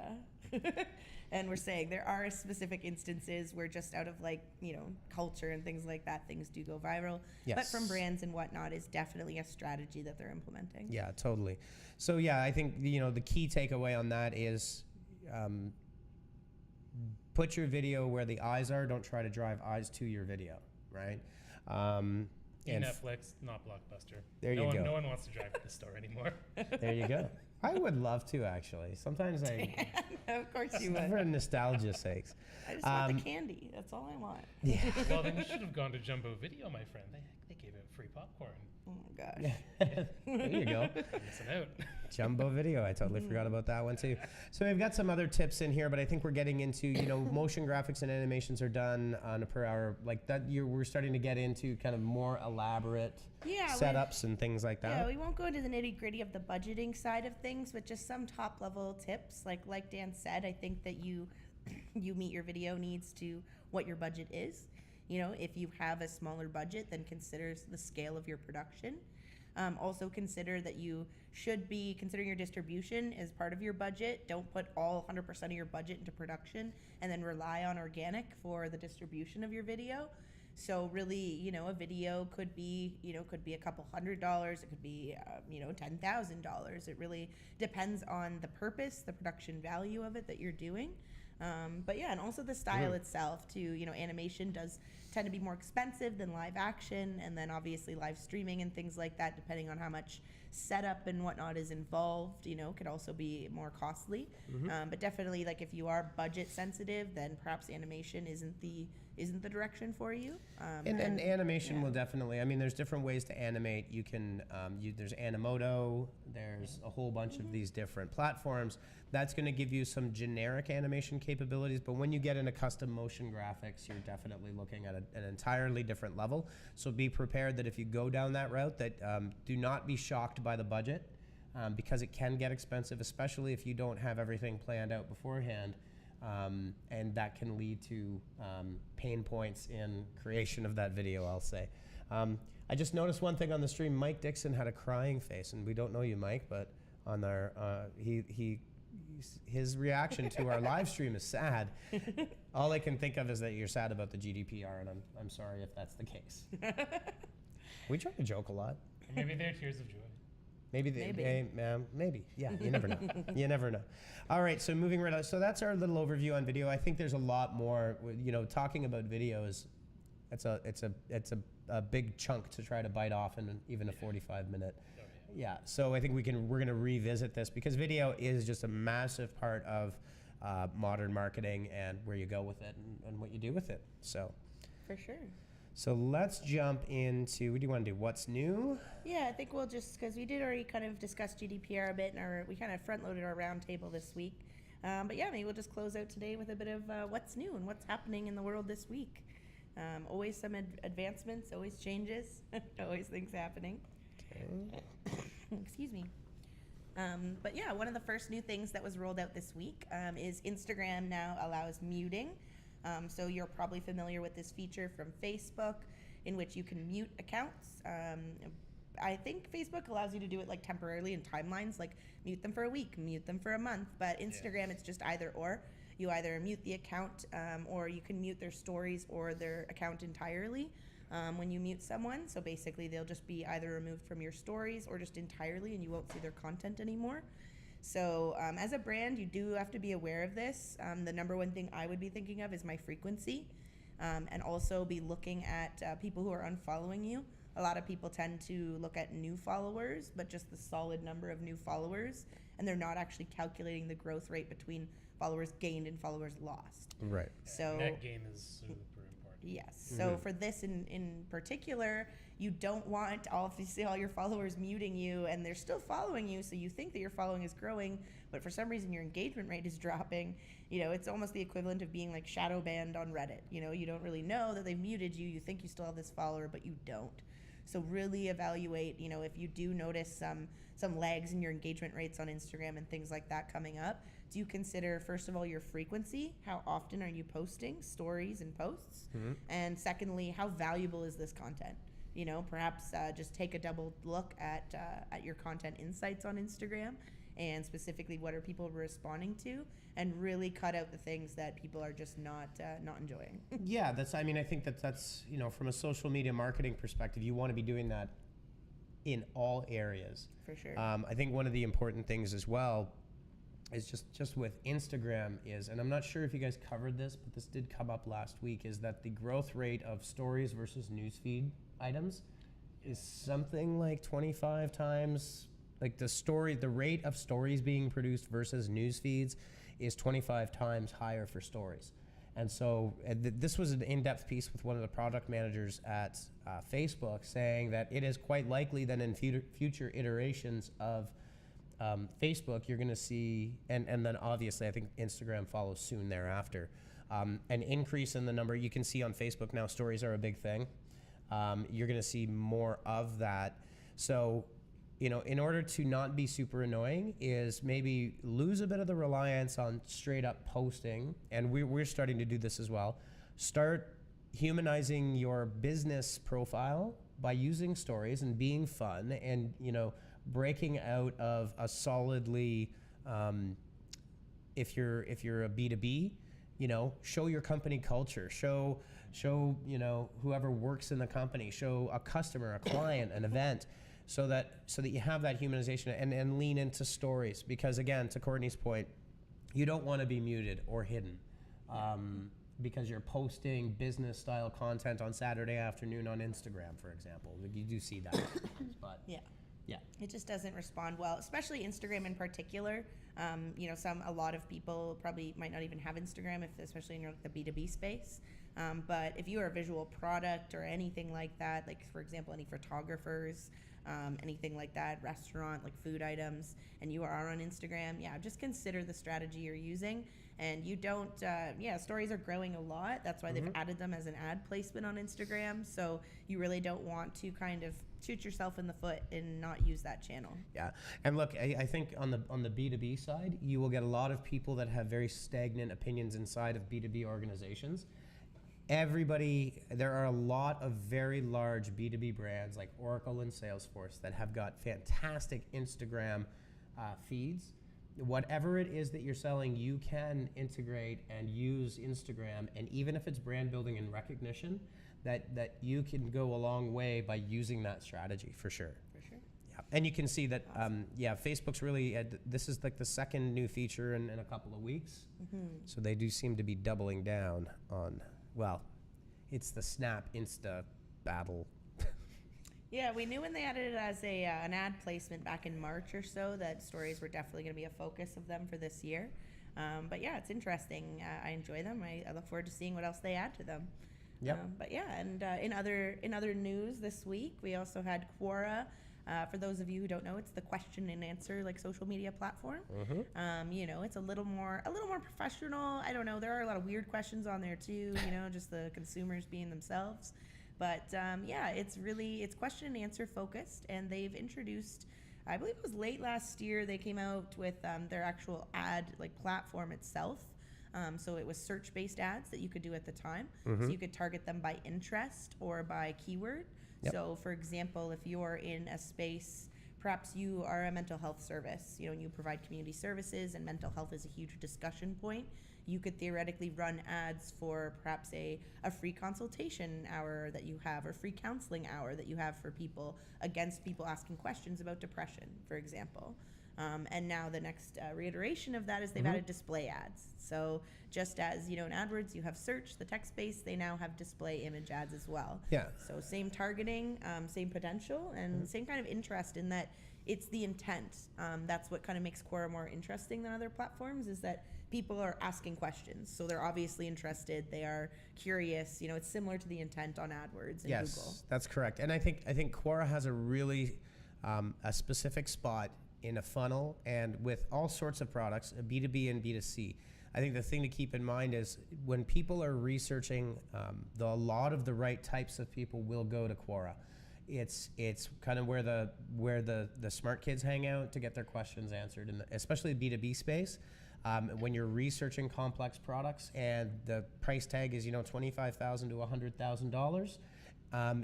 and we're saying there are specific instances where just out of culture and things like that, things do go viral. Yes. But from brands and whatnot is definitely a strategy that they're implementing. Yeah, totally. So yeah, I think the key takeaway on that is put your video where the eyes are. Don't try to drive eyes to your video. Right? And Netflix, not Blockbuster. There you go. No one wants to drive to the store anymore. There you go. I would love to, actually. Sometimes of course you for would. nostalgia's sakes. I just want the candy. That's all I want. Yeah. Well, then you should have gone to Jumbo Video, my friend. They gave out free popcorn. Oh my gosh. There you go. Missing out. Jumbo Video. I totally forgot about that one too. So we've got some other tips in here, but I think we're getting into, motion graphics and animations are done on a per hour like that. We're starting to get into kind of more elaborate setups and things like that. Yeah, we won't go into the nitty gritty of the budgeting side of things, but just some top level tips. Like Dan said, I think that you meet your video needs to what your budget is. If you have a smaller budget, then consider the scale of your production. Also consider that you should be considering your distribution as part of your budget. Don't put all 100% of your budget into production and then rely on organic for the distribution of your video. So really, a video could be a couple $100. It could be, $10,000. It really depends on the purpose, the production value of it that you're doing. But yeah, and also the style itself too. Animation does tend to be more expensive than live action, and then obviously live streaming and things like that, depending on how much setup and whatnot is involved, could also be more costly. But definitely, if you are budget sensitive, then perhaps animation isn't the direction for you. And animation will definitely. I mean, there's different ways to animate. You can there's Animoto. There's a whole bunch of these different platforms. That's going to give you some generic animation capabilities, but when you get into custom motion graphics, you're definitely looking at an entirely different level. So be prepared that if you go down that route, that do not be shocked by the budget, because it can get expensive, especially if you don't have everything planned out beforehand, and that can lead to pain points in creation of that video, I'll say. I just noticed one thing on the stream. Mike Dixon had a crying face, and we don't know you, Mike, but on our his reaction to our live stream is sad. All I can think of is that you're sad about the GDPR, and I'm sorry if that's the case. We try to joke a lot. Maybe they're tears of joy. Maybe. Yeah, you never know. You never know. All right, so moving right on. So that's our little overview on video. I think there's a lot more. Talking about video is, it's a big chunk to try to bite off in even a 45-minute. Yeah, so I think we're going to revisit this because video is just a massive part of modern marketing and where you go with it and what you do with it. So for sure. So let's jump into, what do you want to do? What's new? Yeah, I think we'll just, because we did already kind of discuss GDPR a bit, and we kind of front-loaded our roundtable this week. But yeah, maybe we'll just close out today with a bit of what's new and what's happening in the world this week. Always some advancements, always changes, always things happening. Okay. Excuse me. But yeah, one of the first new things that was rolled out this week is Instagram now allows muting. So you're probably familiar with this feature from Facebook in which you can mute accounts. I think Facebook allows you to do it temporarily in timelines, mute them for a week, mute them for a month. But Instagram, It's just either or. You either mute the account or you can mute their stories or their account entirely when you mute someone. So basically they'll just be either removed from your stories or just entirely and you won't see their content anymore. So as a brand, you do have to be aware of this. The number one thing I would be thinking of is my frequency, and also be looking at people who are unfollowing you. A lot of people tend to look at new followers, but just the solid number of new followers, and they're not actually calculating the growth rate between followers gained and followers lost. Right. So net gain is super important. Yes. So for this in particular, you don't want obviously all your followers muting you, and they're still following you, so you think that your following is growing, but for some reason your engagement rate is dropping. It's almost the equivalent of being like shadow banned on Reddit. You don't really know that they've muted you. You think you still have this follower, but you don't. So really evaluate, if you do notice some lags in your engagement rates on Instagram and things like that coming up, do you consider, first of all, your frequency? How often are you posting stories and posts? And secondly, how valuable is this content? Perhaps just take a double look at your content insights on Instagram, and specifically what are people responding to, and really cut out the things that people are just not enjoying. Yeah, I think that's from a social media marketing perspective, you want to be doing that in all areas. For sure. I think one of the important things as well is just with Instagram is, and I'm not sure if you guys covered this, but this did come up last week, is that the growth rate of stories versus newsfeed items is something like 25 times, like the rate of stories being produced versus news feeds is 25 times higher for stories. And so this was an in-depth piece with one of the product managers at Facebook, saying that it is quite likely that in future iterations of Facebook, you're going to see, and then obviously I think Instagram follows soon thereafter, an increase in the number. You can see on Facebook now stories are a big thing. You're going to see more of that. So, in order to not be super annoying, is maybe lose a bit of the reliance on straight up posting. And we're starting to do this as well. Start humanizing your business profile by using stories and being fun, and, breaking out of a solidly, if you're a B2B, show your company culture, show whoever works in the company, show a customer, a client, an event, so that you have that humanization, and lean into stories. Because again, to Courtney's point, you don't want to be muted or hidden because you're posting business style content on Saturday afternoon on Instagram, for example. You do see that. But Yeah. yeah. It just doesn't respond well, especially Instagram in particular. A lot of people probably might not even have Instagram, especially in the B2B space. But if you are a visual product or anything like that, like for example, any photographers, anything like that, restaurant, like food items, and you are on Instagram, just consider the strategy you're using. And you don't, stories are growing a lot. That's why they've added them as an ad placement on Instagram. So you really don't want to kind of shoot yourself in the foot and not use that channel. Yeah. And look, I think on the B2B side, you will get a lot of people that have very stagnant opinions inside of B2B organizations. There are a lot of very large B2B brands like Oracle and Salesforce that have got fantastic Instagram feeds. Whatever it is that you're selling, you can integrate and use Instagram, and even if it's brand building and recognition, that you can go a long way by using that strategy, for sure. For sure. Yeah. And you can see that, Facebook's really, this is like the second new feature in a couple of weeks. So they do seem to be doubling down on, it's the Snap Insta battle. Yeah, we knew when they added it as an ad placement back in March or so that stories were definitely going to be a focus of them for this year. But yeah, it's interesting. I enjoy them. I look forward to seeing what else they add to them. Yep. But yeah, and in other news this week, we also had Quora. For those of you who don't know, it's the question and answer social media platform. It's a little more professional. I don't know. There are a lot of weird questions on there too. Just the consumers being themselves. But it's question and answer focused, and they've introduced, I believe it was late last year, they came out with their actual ad platform itself. So it was search-based ads that you could do at the time. So you could target them by interest or by keyword. Yep. So for example, if you're in a space, perhaps you are a mental health service, and you provide community services, and mental health is a huge discussion point, you could theoretically run ads for perhaps a free consultation hour that you have, or free counseling hour that you have for people, against people asking questions about depression, for example. And now the next reiteration of that is they've added display ads. So just as, in AdWords you have search, the text space, they now have display image ads as well. Yeah. So same targeting, same potential, and same kind of interest in that it's the intent. That's what kind of makes Quora more interesting than other platforms, is that people are asking questions. So they're obviously interested. They are curious. You know, it's similar to the intent on AdWords and Yes, Google. that's correct. And I think Quora has a really a specific spot in a funnel and with all sorts of products, B2B and B2C. I think the thing to keep in mind is when people are researching, a lot of the right types of people will go to Quora. It's kind of where the smart kids hang out to get their questions answered, in especially the B2B space. When you're researching complex products and the price tag is $25,000 to $100,000,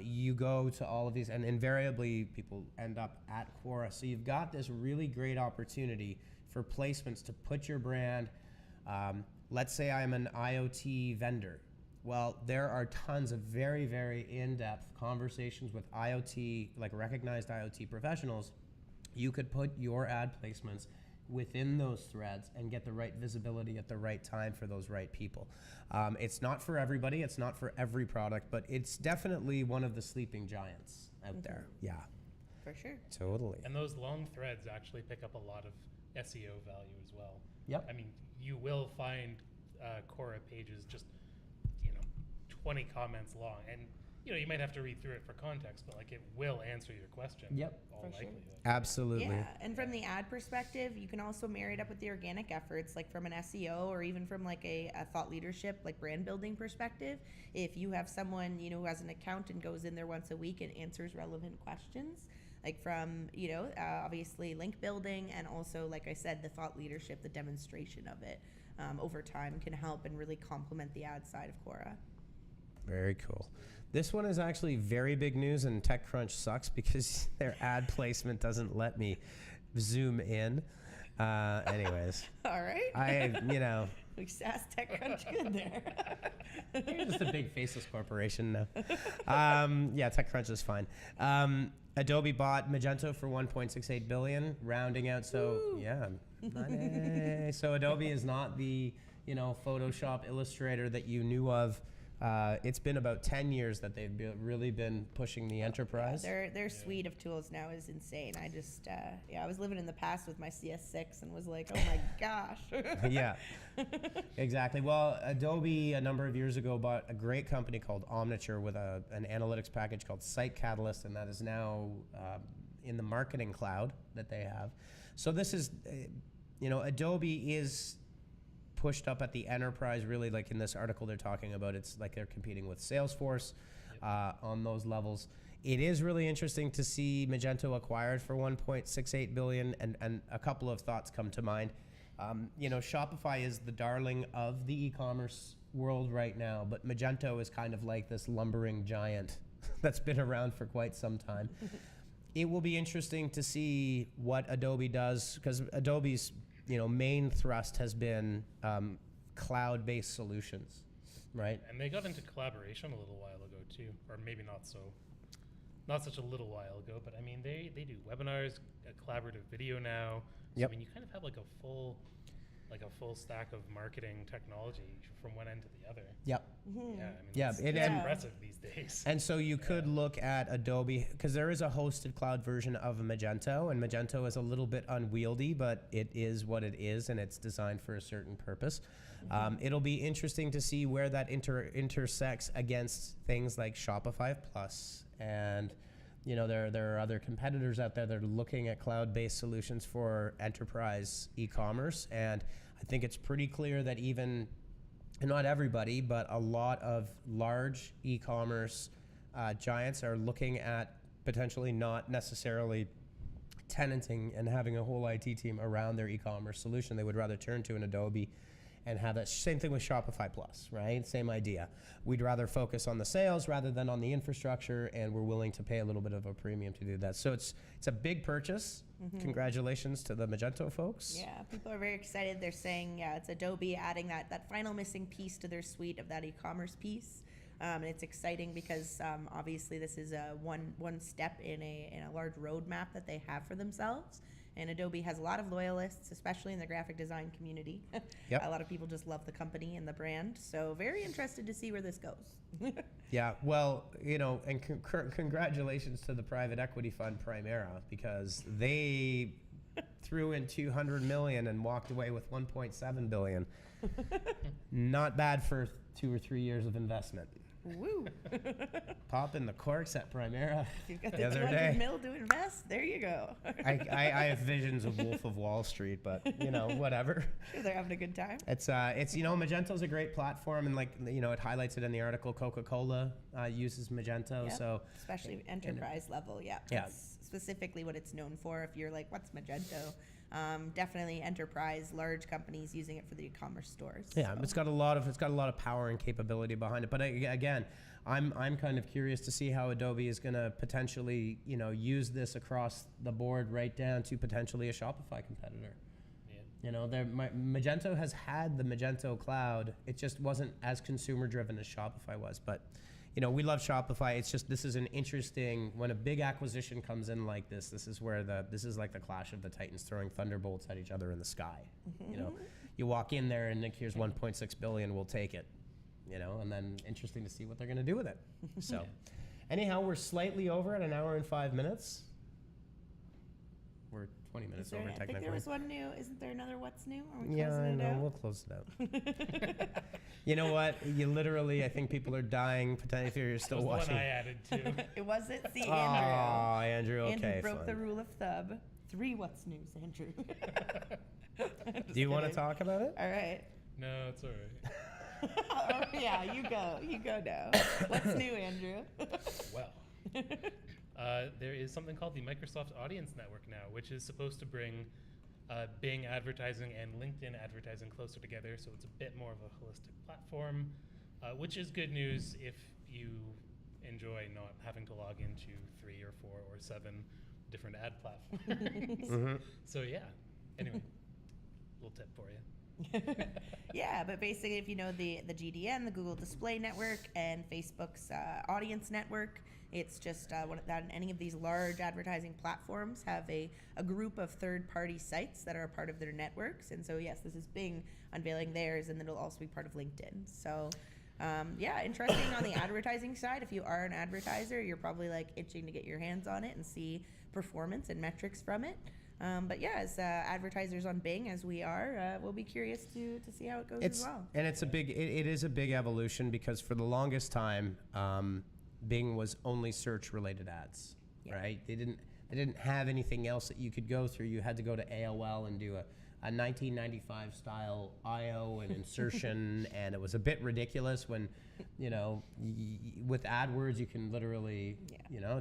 you go to all of these, and invariably people end up at Quora. So you've got this really great opportunity for placements to put your brand. Let's say I'm an IoT vendor. Well, there are tons of very, very in-depth conversations with IoT, like recognized IoT professionals. You could put your ad placements within those threads and get the right visibility at the right time for those right people. It's not for everybody, it's not for every product, but it's definitely one of the sleeping giants out there. Yeah. For sure. Totally. And those long threads actually pick up a lot of SEO value as well. Yep. I mean, you will find Quora pages just 20 comments long, and you might have to read through it for context, but like it will answer your question. Yep. All For sure. likelihood. Absolutely. Yeah, and from the ad perspective, you can also marry it up with the organic efforts, like from an SEO or even from like a thought leadership, like brand building perspective. If you have someone who has an account and goes in there once a week and answers relevant questions, like from obviously link building, and also like I said, the thought leadership, the demonstration of it over time can help and really complement the ad side of Quora. Very cool. This one is actually very big news, and TechCrunch sucks because their ad placement doesn't let me zoom in. Anyways. All right. We asked TechCrunch good there. You're just a big faceless corporation now. Yeah, TechCrunch is fine. Adobe bought Magento for $1.68 billion, rounding out. So Woo. yeah, money. So Adobe is not the Photoshop Illustrator that you knew of. It's been about 10 years that they've really been pushing the enterprise. Their suite of tools now is insane. I just, I was living in the past with my CS6 and was like, oh my gosh. Yeah, exactly. Well, Adobe a number of years ago bought a great company called Omniture with an analytics package called Site Catalyst, and that is now in the Marketing Cloud that they have. So this is, Adobe is pushed up at the enterprise, really, like in this article they're talking about. It's like they're competing with Salesforce on those levels. It is really interesting to see Magento acquired for $1.68 billion, and a couple of thoughts come to mind. Shopify is the darling of the e-commerce world right now, but Magento is kind of like this lumbering giant that's been around for quite some time. It will be interesting to see what Adobe does, because Adobe's main thrust has been cloud-based solutions, right? And they got into collaboration a little while ago too, or maybe not such a little while ago, but I mean they do webinars, collaborative video now. So Yep. I mean you kind of have like a full stack of marketing technology from one end to the other. Yep. Yeah, I mean Yeah, it's and- impressive these days. And so you could look at Adobe, because there is a hosted cloud version of Magento, and Magento is a little bit unwieldy, but it is what it is, and it's designed for a certain purpose. It'll be interesting to see where that intersects against things like Shopify Plus, and there are other competitors out there that are looking at cloud-based solutions for enterprise e-commerce, and I think it's pretty clear that even not everybody, but a lot of large e-commerce giants are looking at potentially not necessarily tenanting and having a whole IT team around their e-commerce solution. They would rather turn to an Adobe and have that. Same thing with Shopify Plus, right? Same idea. We'd rather focus on the sales rather than on the infrastructure, and we're willing to pay a little bit of a premium to do that. So it's a big purchase. Congratulations to the Magento folks. Yeah, people are very excited. They're saying, it's Adobe adding that final missing piece to their suite of that e-commerce piece. And it's exciting because obviously this is one step in a large roadmap that they have for themselves. And Adobe has a lot of loyalists, especially in the graphic design community. Yep. A lot of people just love the company and the brand. So very interested to see where this goes. Yeah, well, and congratulations to the private equity fund Primera, because they threw in 200 million and walked away with 1.7 billion. Not bad for 2 or 3 years of investment. Woo. Popping the corks at Primera If you've got the the other 200 day. mil to invest, there you go. I have visions of Wolf of Wall Street, but whatever. Sure, they're having a good time. It's Magento's a great platform, and it highlights it in the article. Coca-Cola uses Magento, Yep. so Especially enterprise level, yeah. Yeah. That's specifically what it's known for. If you're like, what's Magento? Definitely enterprise, large companies using it for the e-commerce stores. yeah, so. it's got a lot of power and capability behind it. But again, I'm kind of curious to see how Adobe is going to potentially use this across the board, right down to potentially a Shopify competitor. Yeah. Magento has had the Magento cloud. It just wasn't as consumer driven as Shopify was. But we love Shopify. It's just, this is an interesting, when a big acquisition comes in like this is where this is like the clash of the Titans throwing thunderbolts at each other in the sky. You walk in there and here's 1.6 billion, we'll take it. And then interesting to see what they're going to do with it. So anyhow, we're slightly over at an hour and 5 minutes. We're 20 minutes over I technically. think there was one new. Isn't there another what's new? Are we Yeah, closing I it know. out? We'll close it out. You know what? You literally, I think people are dying. Potentially, if you're still That was the watching. one I added too. It wasn't. See, Oh, Andrew. Andrew. Okay, Andrew broke fine. the rule of thumb. 3 what's news, Andrew. Do you want to talk about it? All right. No, it's all right. Oh, yeah, you go. You go now. What's new, Andrew? Well, there is something called the Microsoft Audience Network now, which is supposed to bring Bing advertising and LinkedIn advertising closer together, so it's a bit more of a holistic platform, which is good news if you enjoy not having to log into 3 or 4 or 7 different ad platforms. So yeah, anyway, little tip for you. Yeah, but basically, if you know the GDN, the Google Display Network, and Facebook's Audience Network, it's just that any of these large advertising platforms have a group of third-party sites that are a part of their networks. And so, yes, this is Bing unveiling theirs, and it'll also be part of LinkedIn. So, yeah, interesting on the advertising side. If you are an advertiser, you're probably like itching to get your hands on it and see performance and metrics from it. But yeah, as advertisers on Bing, as we are, we'll be curious to see how it goes as well. And it is a big evolution, because for the longest time, Bing was only search related ads, right? They didn't have anything else that you could go through. You had to go to AOL and do a 1995 style IO and insertion, and it was a bit ridiculous when, with AdWords you can literally,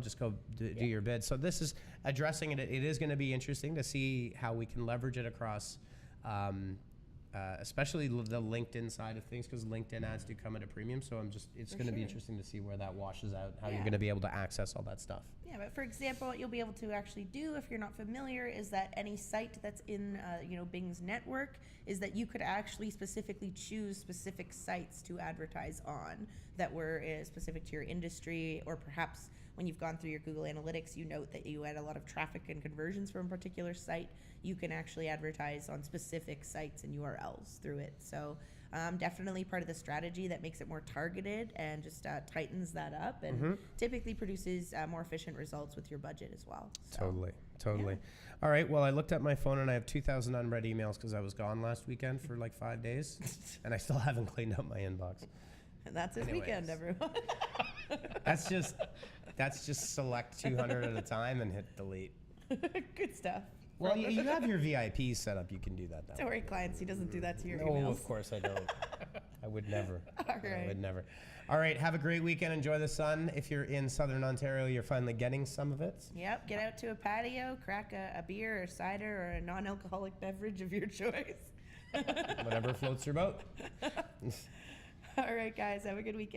just go do your bid. So this is addressing it. It is going to be interesting to see how we can leverage it across, especially the LinkedIn side of things, because LinkedIn ads do come at a premium. So it's going to be interesting to see where that washes out, how you're going to be able to access all that stuff. Yeah, but for example, what you'll be able to actually do, if you're not familiar, is that any site that's in Bing's network, is that you could actually specifically choose specific sites to advertise on that were specific to your industry, or perhaps when you've gone through your Google Analytics, you note that you had a lot of traffic and conversions from a particular site. You can actually advertise on specific sites and URLs through it. So definitely part of the strategy that makes it more targeted and just tightens that up, and typically produces more efficient results with your budget as well. So, Totally. yeah. All right. Well, I looked at my phone and I have 2,000 unread emails because I was gone last weekend for like 5 days, and I still haven't cleaned up my inbox. And that's his weekend, everyone. That's just select 200 at a time and hit delete. Good stuff. Well, you have your VIPs set up. You can do that. Don't worry, clients. He doesn't do that to your No, emails. of course I don't. I would never. All right. I would never. All right. Have a great weekend. Enjoy the sun. If you're in Southern Ontario, you're finally getting some of it. Yep. Get out to a patio, crack a beer or cider or a non-alcoholic beverage of your choice. Whatever floats your boat. All right, guys. Have a good weekend.